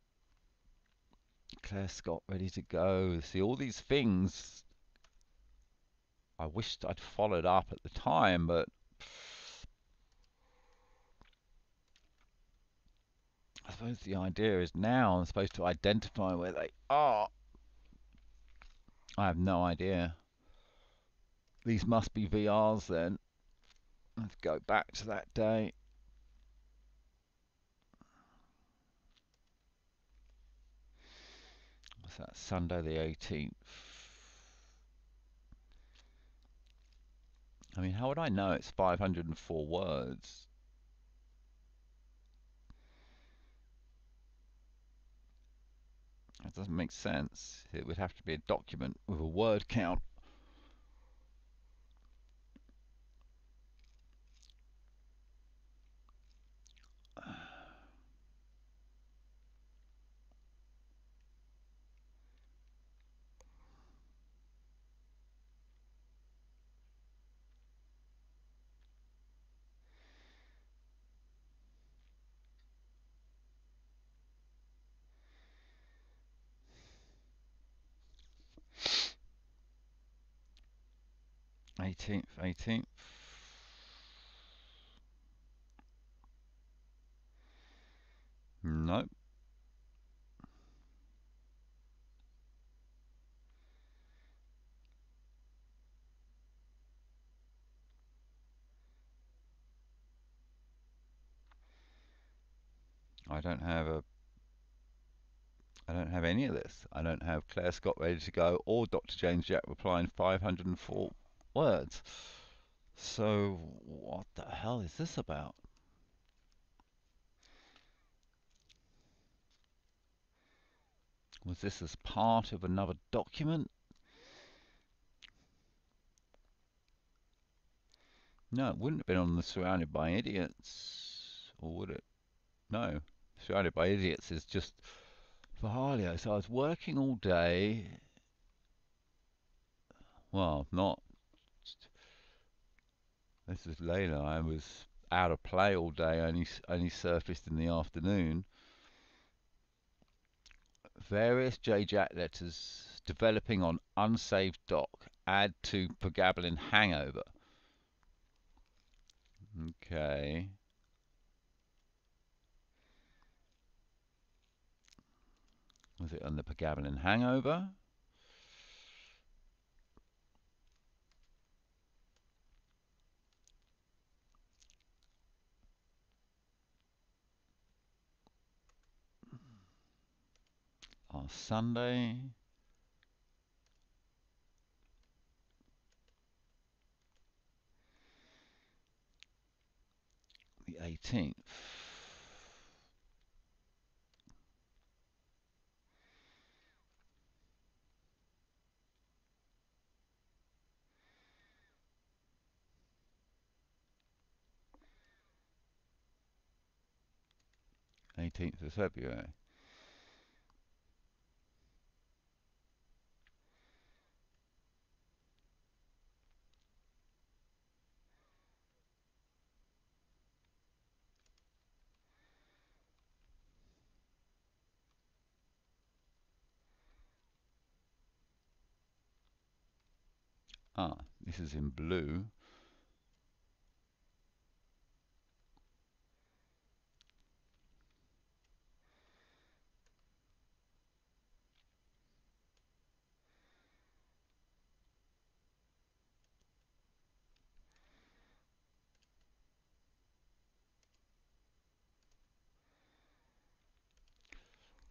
Claire Scott ready to go. See, all these things I wished I'd followed up at the time, but I suppose the idea is now I'm supposed to identify where they are. I have no idea. These must be VRs then. Let's go back to that day. What's that? Sunday the 18th. I mean, how would I know it's 504 words? That doesn't make sense. It would have to be a document with a word count. Eighteenth. Nope. I don't have any of this. I don't have Claire Scott ready to go or Dr. James Jack replying 504 words. So what the hell is this about? Was this as part of another document? No, it wouldn't have been on the Surrounded by Idiots, or would it? No, Surrounded by Idiots is just for Harley. So I was working all day. Well, not. This is Layla. I was out of play all day. Only surfaced in the afternoon. Various JJack letters developing on unsaved doc. Add to Pregabalin hangover. Okay. Was it on the Pregabalin hangover? On Sunday? The 18th. 18th of February. Ah, this is in blue.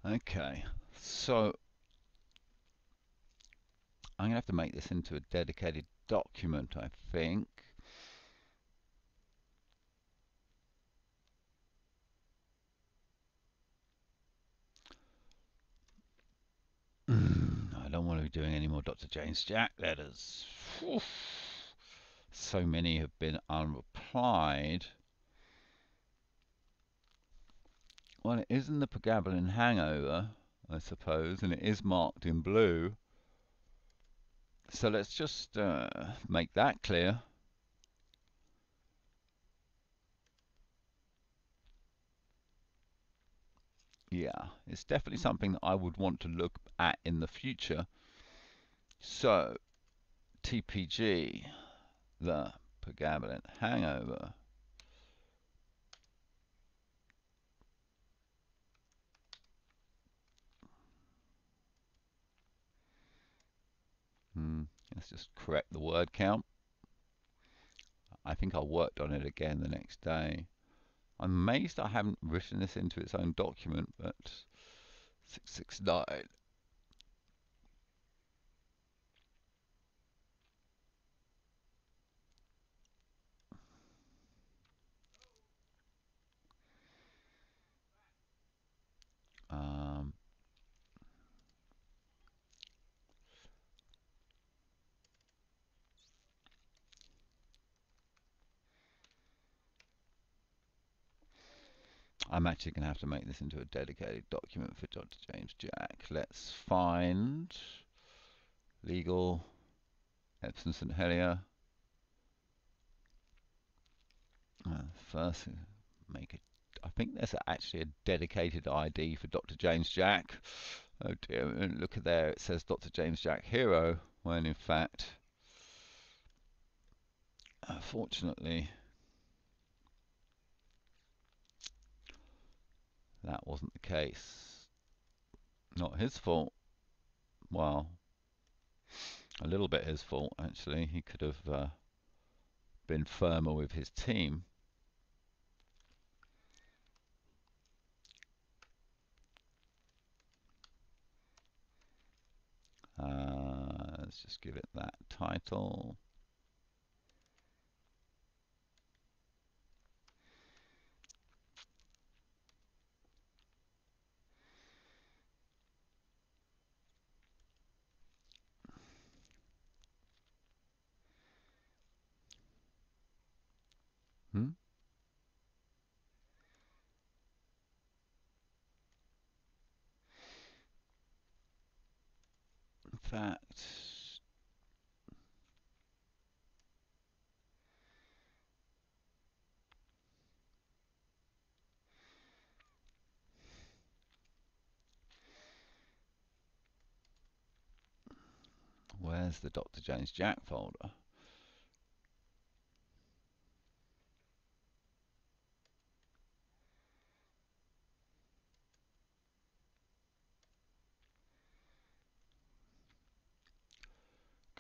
Okay, so I'm going to have to make this into a dedicated document, I think. I don't want to be doing any more Dr. James Jack letters. Oof. So many have been unreplied. Well, it is in the Pregabalin hangover, I suppose, and it is marked in blue. So let's just make that clear. Yeah, it's definitely something that I would want to look at in the future. So, TPG, the Pregabalin hangover. Let's just correct the word count. I think I worked on it again the next day. I'm amazed I haven't written this into its own document, but 669. I'm actually going to have to make this into a dedicated document for Dr. James Jack. Let's find legal Epsom St. Helier. First, make it. I think there's actually a dedicated ID for Dr. James Jack. Oh dear, look at there, it says Dr. James Jack Hero, when in fact, fortunately, that wasn't the case. Not his fault. Well, a little bit his fault, actually. He could have been firmer with his team. Let's just give it that title. Hmm? In fact, where's the Dr. James Jack folder?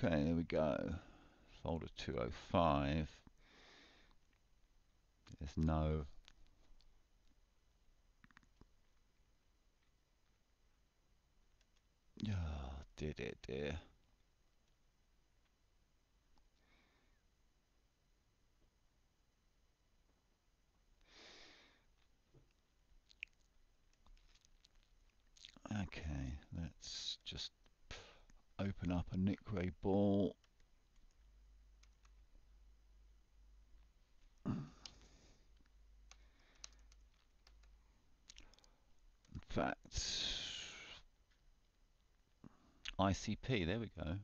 Okay, there we go. Folder 205. There's no... Oh, dear. Okay, let's just open up a Nick Ray ball. In fact, ICP, there we go.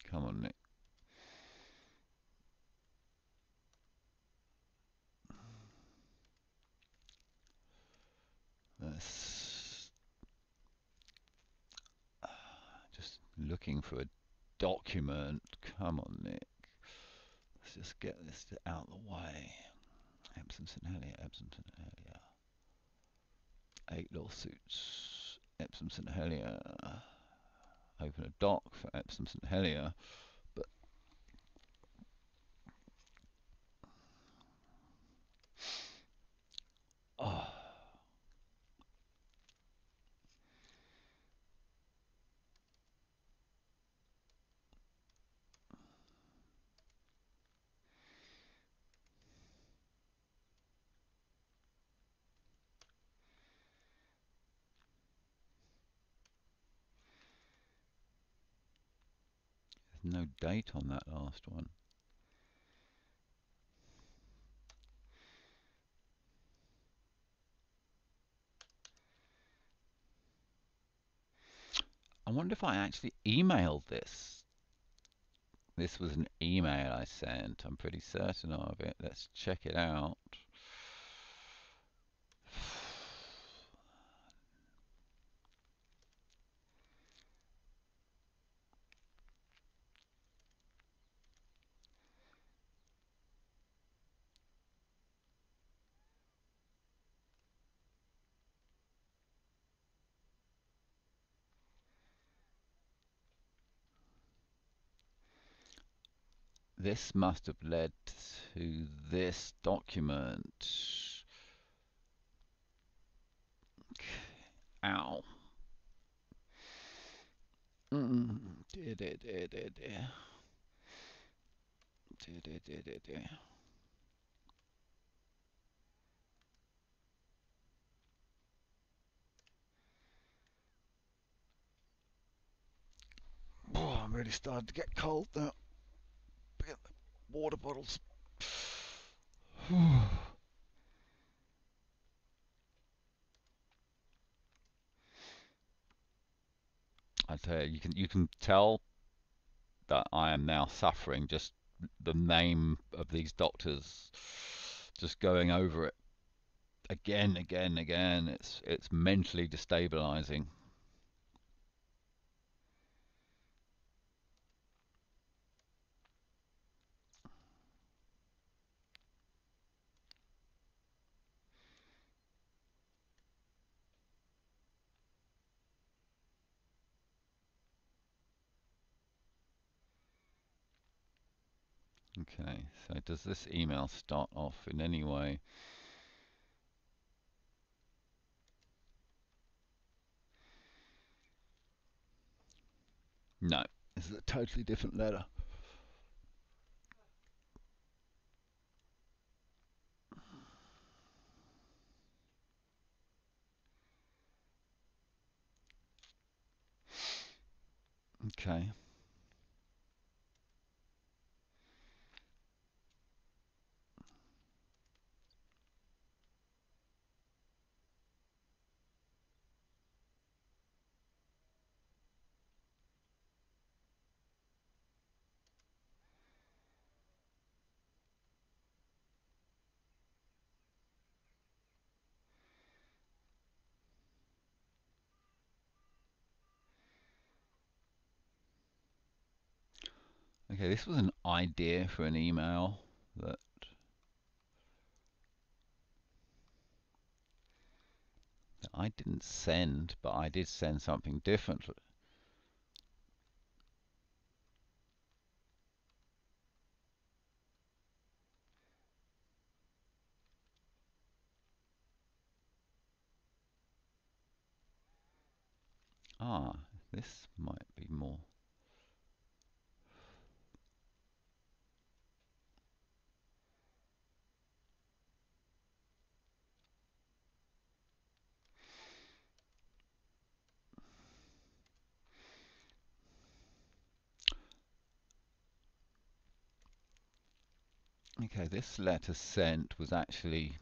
Come on, Nick. Let's just looking for a document. Come on, Nick. Let's just get this out of the way. Epsom St Helier. 8 lawsuits. Epsom St Helier. Open a doc for Epsom St Helier. But there's no date on that last one. I wonder if I actually emailed this. This was an email I sent. I'm pretty certain of it. Let's check it out. This must have led to this document. Ow. Dear. Oh, I'm really starting to get cold now. Get the water bottles. I tell you, you can tell that I am now suffering just the name of these doctors, just going over it again. It's mentally destabilizing. Okay, so does this email start off in any way? No, this is a totally different letter. Okay. Okay, this was an idea for an email that I didn't send, but I did send something different. Ah, this might be more. Okay, this letter sent was actually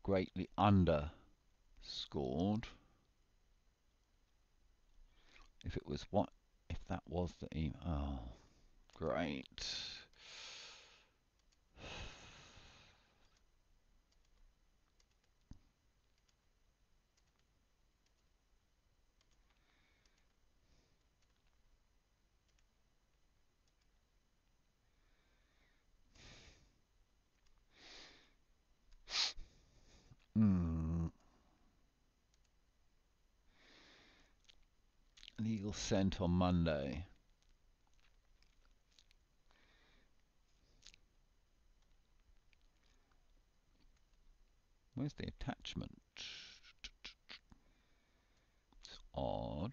greatly underscored. If it was what, if that was the email. Oh, great. Hmm. Legal sent on Monday. Where's the attachment? It's odd.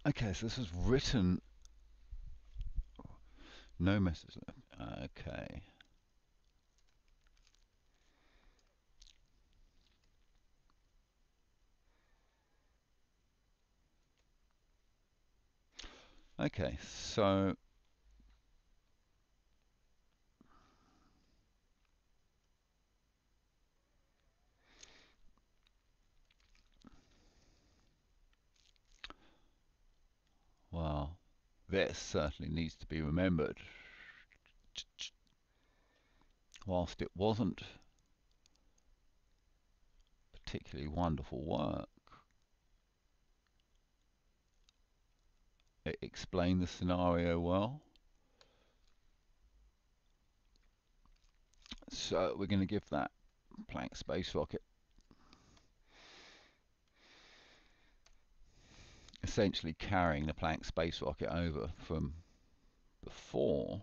Okay, so this was written. No message left. Okay. Okay, so well, this certainly needs to be remembered. Whilst it wasn't particularly wonderful work, it explained the scenario well. So we're going to give that Planck space rocket essentially carrying the Planck space rocket over from before.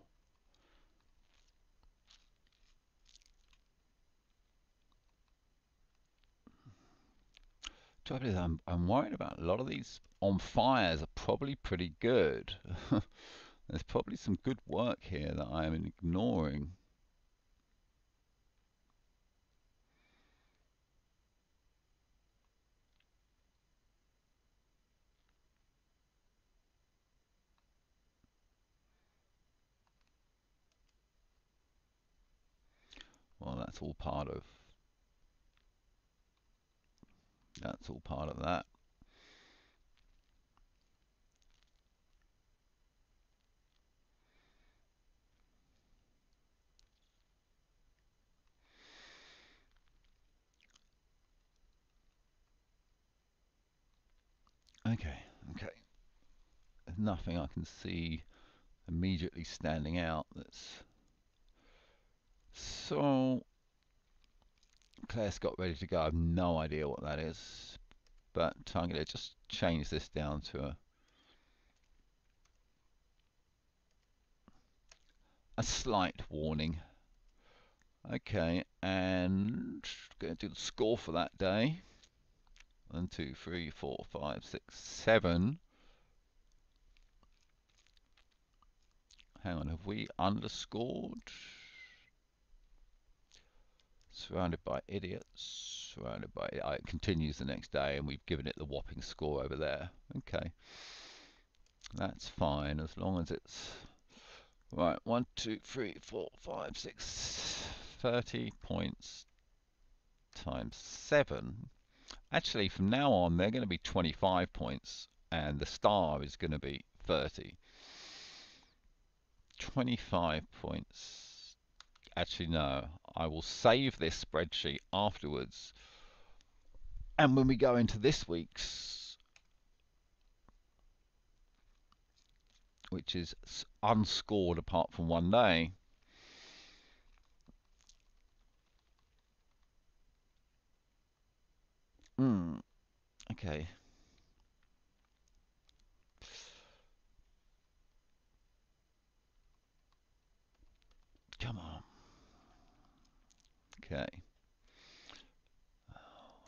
Trouble is, I'm worried about a lot of these on fires are probably pretty good. There's probably some good work here that I'm ignoring. Well, that's all part of that. Okay, okay. there's nothing I can see immediately standing out. That's so. Claire's got ready to go. I have no idea what that is, but I'm going to just change this down to a slight warning. Okay, and going to do the score for that day. 1, 2, 3, 4, 5, 6, 7. Hang on, have we underscored? Surrounded by idiots. Surrounded by... it continues the next day, and we've given it the whopping score over there. Okay. That's fine, as long as it's... Right, 1, 2, 3, 4, 5, 6, 30 points times 7. Actually, from now on, they're going to be 25 points, and the star is going to be 30. 25 points. Actually, no. I will save this spreadsheet afterwards. And when we go into this week's, which is unscored apart from one day, okay. Come on. Okay.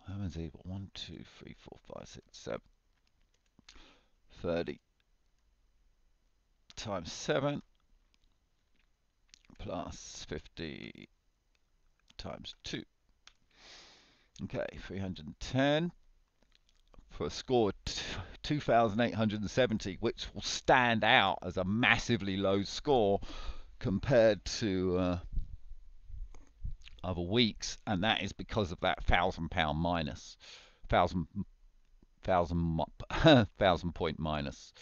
How many is it? 1, 2, 3, 4, 5, 6, 7. 30 times 7 plus 50 times 2. Okay, 310 for a score of 2,870, which will stand out as a massively low score compared to other weeks, and that is because of that £1,000 minus, thousand point minus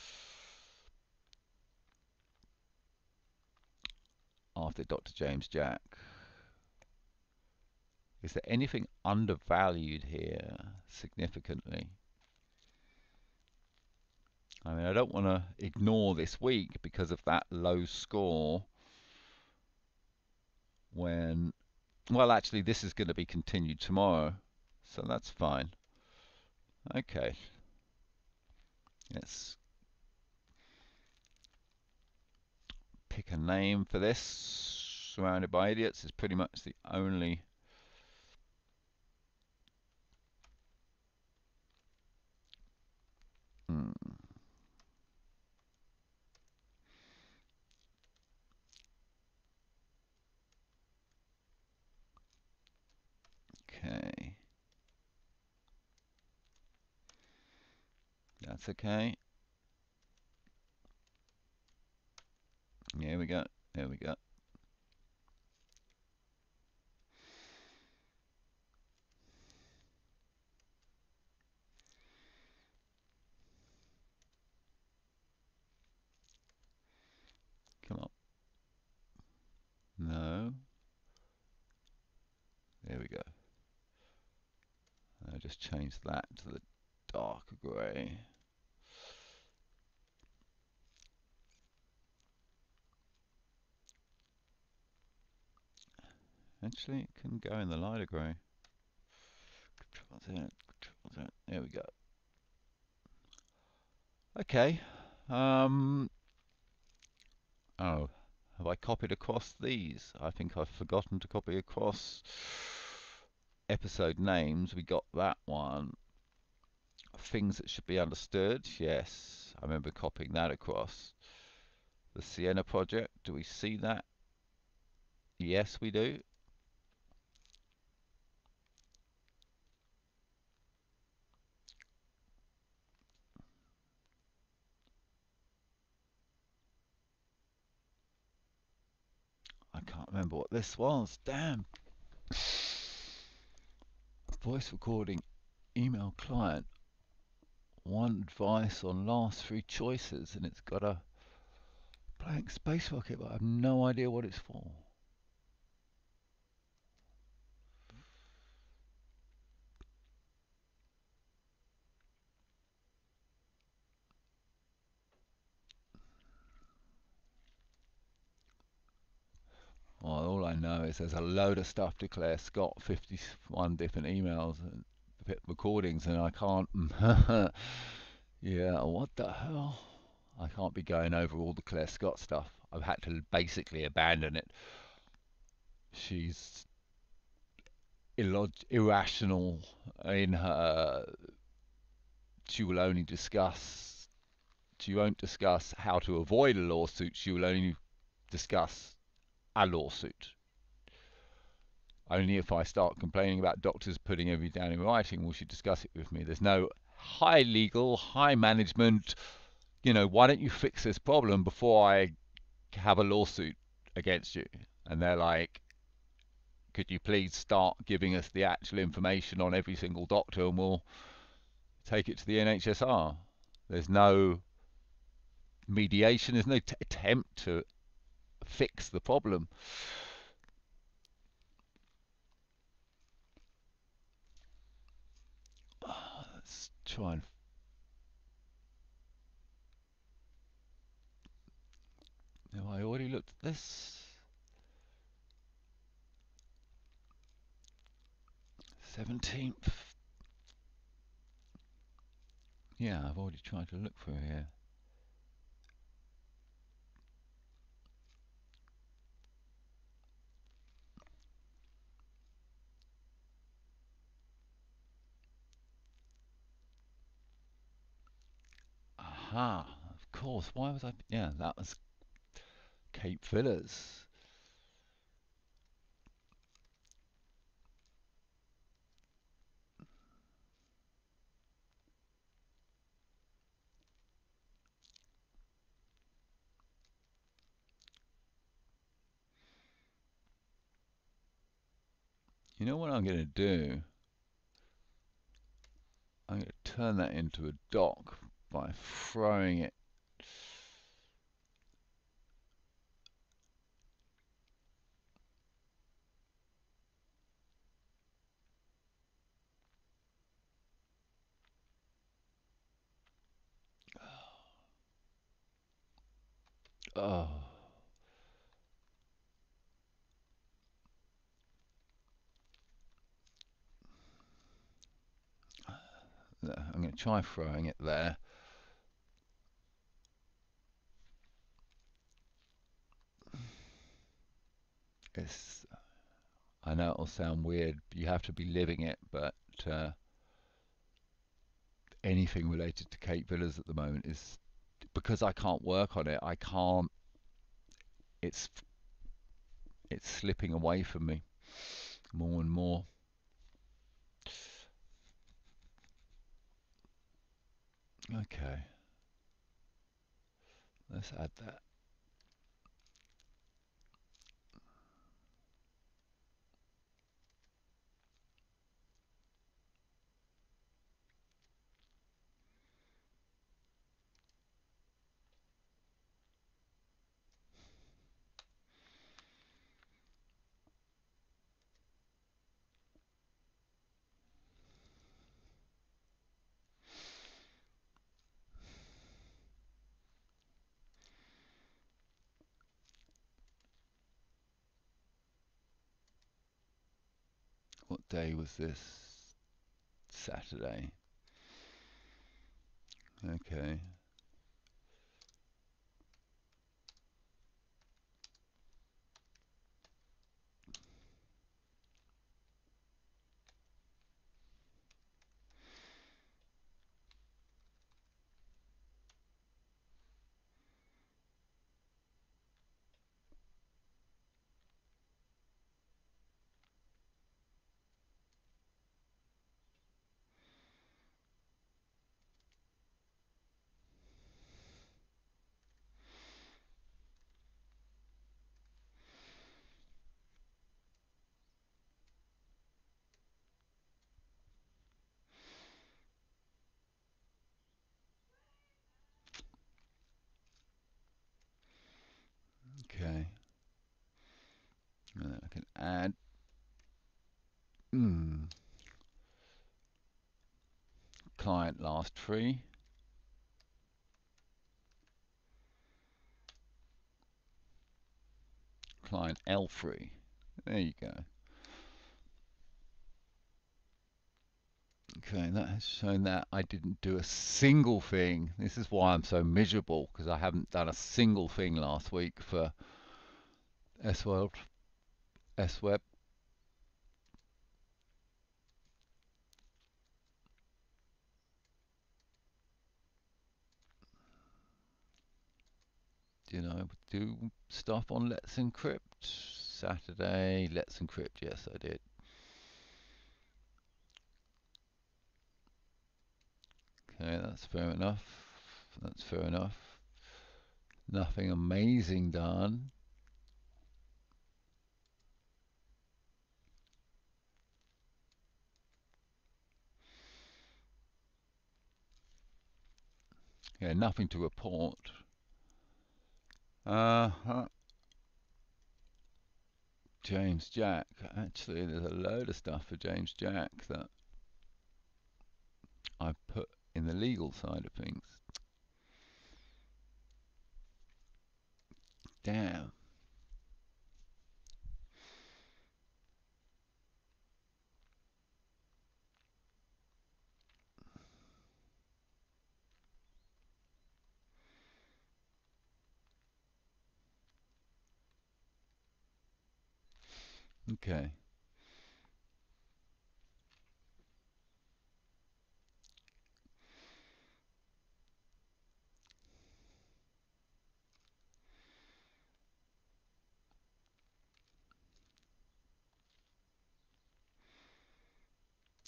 after Dr. James Jack. Is there anything undervalued here significantly? I mean, I don't want to ignore this week because of that low score when, well, actually, this is going to be continued tomorrow, so that's fine. Okay. Let's pick a name for this. Surrounded by idiots is pretty much the only... Okay. That's okay. Here we go. There we go. Come on. No. There we go. I'll just change that to the darker grey. Actually, it can go in the lighter grey. There we go. Okay. Oh, have I copied across these? I think I've forgotten to copy across episode names. We got that one. Things that should be understood. Yes, I remember copying that across. The Sienna project. Do we see that? Yes, we do. I can't remember what this was. Damn. Voice recording, email client. One advice on last 3 choices, and it's got a blank space rocket, but I have no idea what it's for. know there's a load of stuff to Claire Scott, 51 different emails and recordings, and I can't. Yeah, what the hell? I can't be going over all the Claire Scott stuff. I've had to basically abandon it. She's irrational in her. She will only discuss. She won't discuss how to avoid a lawsuit. She will only discuss a lawsuit. Only if I start complaining about doctors putting everything down in writing will she discuss it with me. There's no high legal, high management. Why don't you fix this problem before I have a lawsuit against you? And they're like, could you please start giving us the actual information on every single doctor and we'll take it to the NHSR. There's no mediation, there's no attempt to fix the problem. Let's try and... Have I already looked at this? 17th. Yeah, I've already tried to look for here. Aha, of course. Why was I... Yeah, that was Cape Villas. You know what I'm going to do? I'm going to turn that into a doc by throwing it. Oh. I'm going to try throwing it there. I know it'll sound weird. You have to be living it, but anything related to Cape Villas at the moment is because I can't work on it. I can't. It's slipping away from me more and more. Okay, let's add that. What day was this? Saturday. Okay. Okay. And then I can add. Client last free. Client L free. There you go. Okay, that has shown that I didn't do a single thing. This is why I'm so miserable, because I haven't done a single thing last week for S-World, S-Web. You know, do stuff on Let's Encrypt. Saturday, Let's Encrypt, yes I did. Okay, that's fair enough. That's fair enough. Nothing amazing done. Yeah, nothing to report. James Jack. Actually, there's a load of stuff for James Jack that I've put in the legal side of things. Damn. Okay.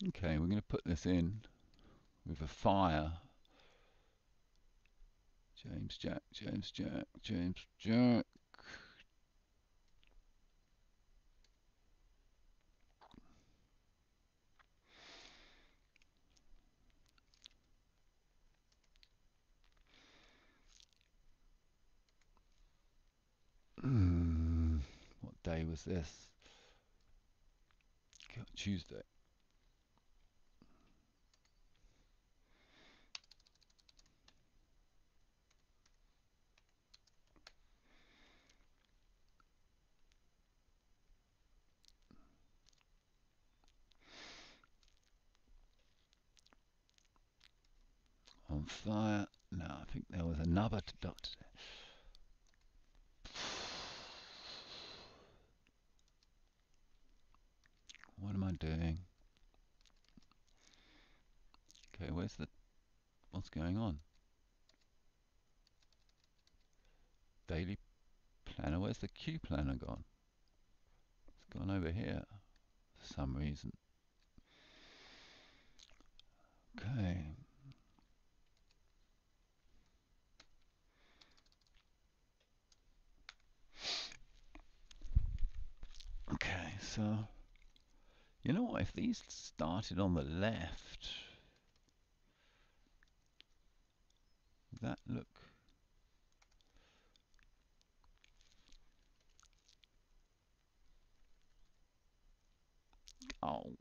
Okay, we're going to put this in with a fire. James Jack, James Jack, James Jack. What day was this? Tuesday. On fire. No, I think there was another doctor. What am I doing? Okay, what's going on? Daily planner, where's the Q planner gone? It's gone over here for some reason. Okay. Okay, so you know what, if these started on the left, would that look... Oh,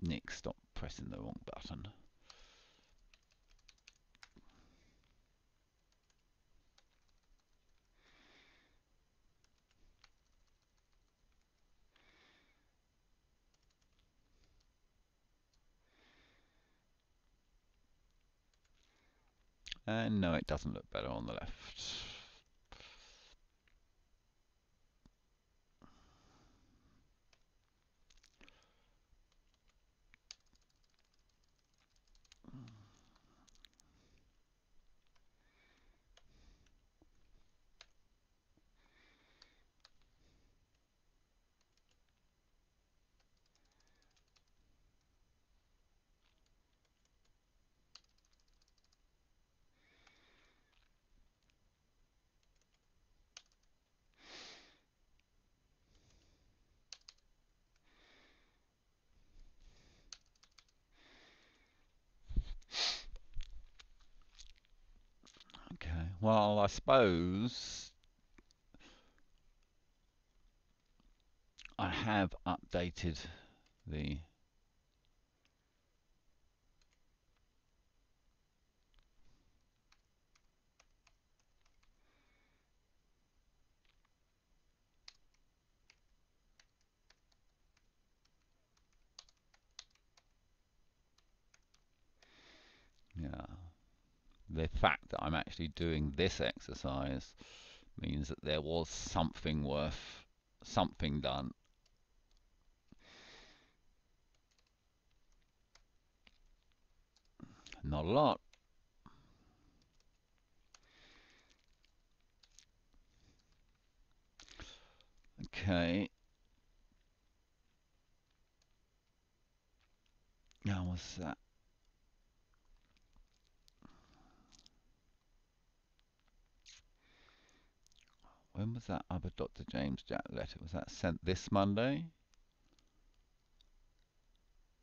Nick, stop pressing the wrong button. And no, it doesn't look better on the left. Okay, well, I suppose I have updated the... the fact that I'm actually doing this exercise means that there was something done. Not a lot. Okay. Now what's that? When was that other Dr. James Jack letter? Was that sent this Monday?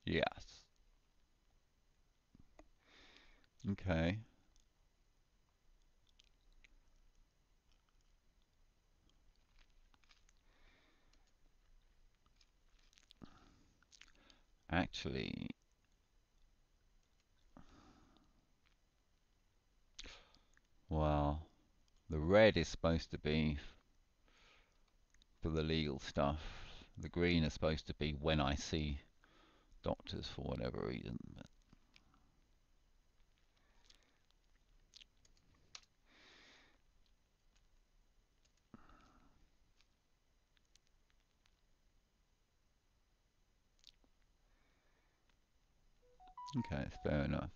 Yes. Okay. Actually, well, the red is supposed to be for the legal stuff. The green is supposed to be when I see doctors for whatever reason. But okay, it's fair enough.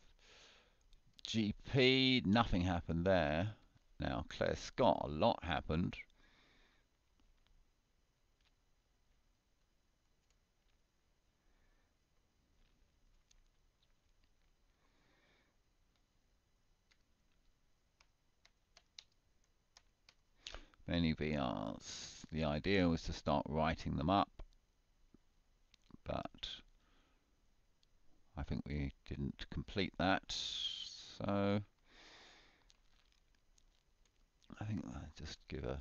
GP, nothing happened there. Now, Claire Scott, a lot happened. Many VRs. The idea was to start writing them up, but I think we didn't complete that. So I think I'll just give a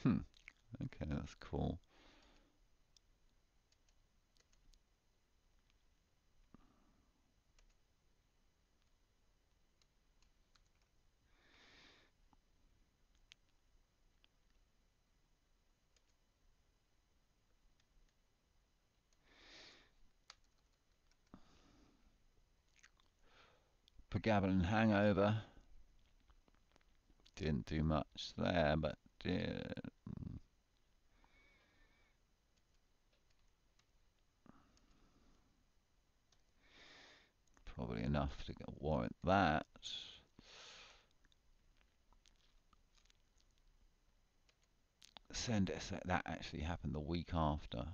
okay, that's cool. Pregabalin hangover. Didn't do much there, but did. Probably enough to warrant that. Send it. That actually happened the week after.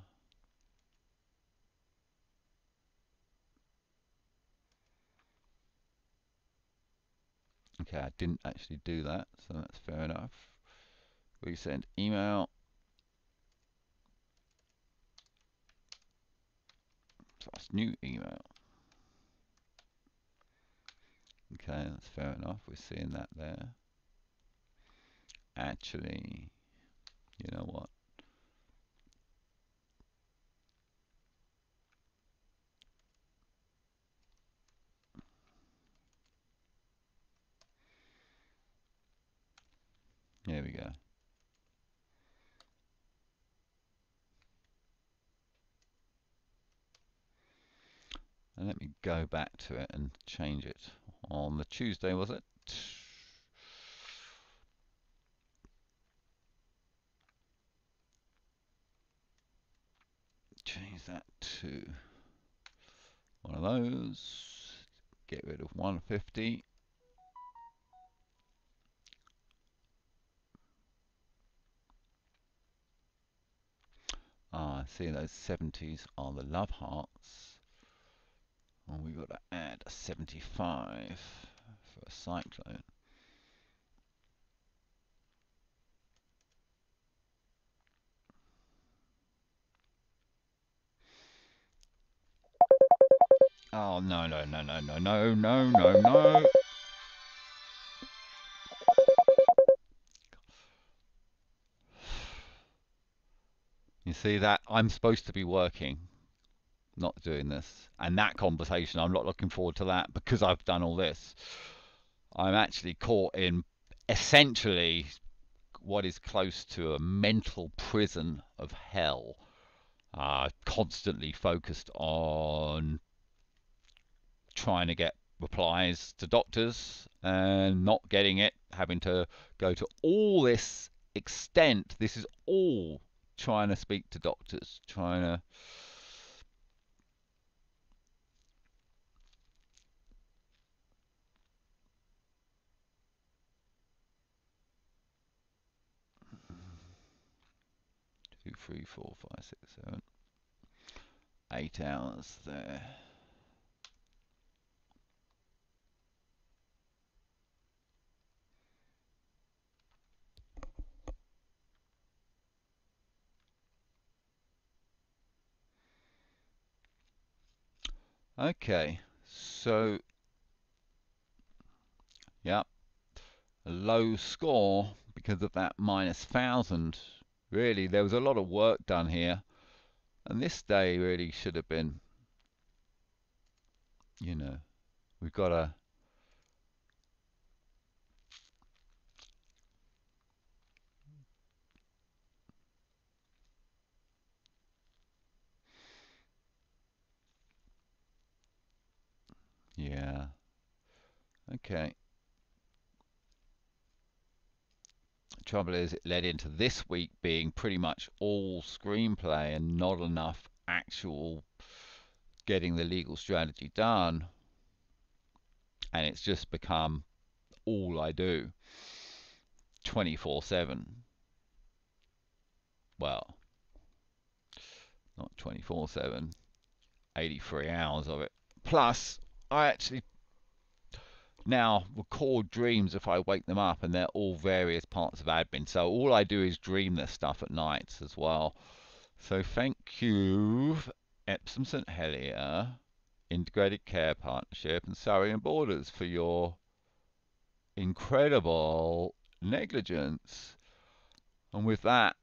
Okay, I didn't actually do that, so that's fair enough. We send email. Plus new email. Okay, that's fair enough. We're seeing that there. Actually, you know what? Here we go. And let me go back to it and change it. On the Tuesday, was it? Change that to one of those. Get rid of 150. Ah, see those 70s are the love hearts. And we've got to add a 75 for a cyclone. Oh, no, no, no, no, no, no, no, no, no. You see that? I'm supposed to be working, not doing this. And that conversation, I'm not looking forward to that because I've done all this. I'm actually caught in essentially what is close to a mental prison of hell, constantly focused on trying to get replies to doctors and not getting it, having to go to all this extent. This is all trying to speak to doctors, trying to 2, 3, 4, 5, 6, 7, 8 hours there. Okay, so yeah, a low score because of that -1,000. Really, there was a lot of work done here, and this day really should have been, you know, we've got to, yeah, okay. Trouble is, it led into this week being pretty much all screenplay and not enough actual getting the legal strategy done, and it's just become all I do 24/7. Well, not 24/7, 83 hours of it. Plus, I actually now record dreams if I wake them up, and they're all various parts of admin. So all I do is dream this stuff at nights as well. So thank you, Epsom St Helier, Integrated Care Partnership, and Surrey and Borders for your incredible negligence. And with that,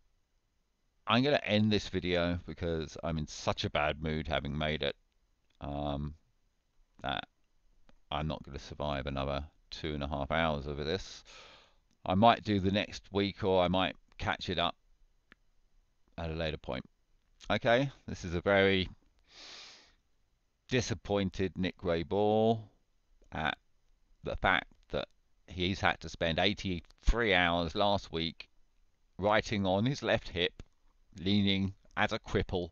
I'm going to end this video because I'm in such a bad mood having made it, that I'm not going to survive another 2.5 hours of this. I might do the next week, or I might catch it up at a later point. Okay, this is a very disappointed Nick Rayball at the fact that he's had to spend 83 hours last week writing on his left hip, leaning as a cripple,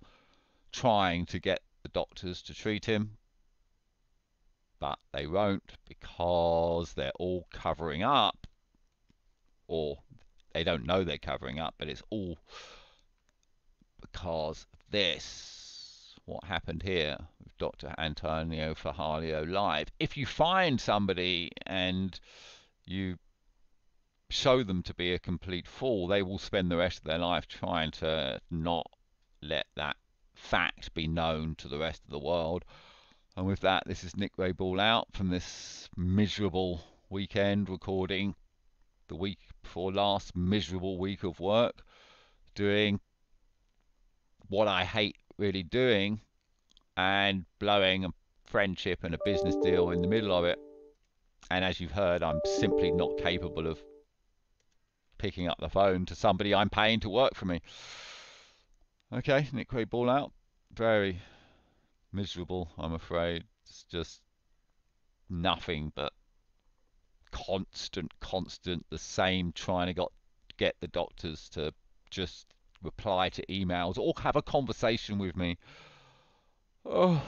trying to get the doctors to treat him, but they won't because they're all covering up, or they don't know they're covering up, but it's all because of this. What happened here with Dr. Antonio Fajalio live. If you find somebody and you show them to be a complete fool, they will spend the rest of their life trying to not let that fact be known to the rest of the world. And with that, this is Nick Rayball out from this miserable weekend, recording the week before last miserable week of work, doing what I hate really doing, and blowing a friendship and a business deal in the middle of it. And as you've heard, I'm simply not capable of picking up the phone to somebody I'm paying to work for me. Okay, Nick Rayball out. Very miserable, I'm afraid. It's just nothing but constant, the same, trying to get the doctors to just reply to emails or have a conversation with me. Oh.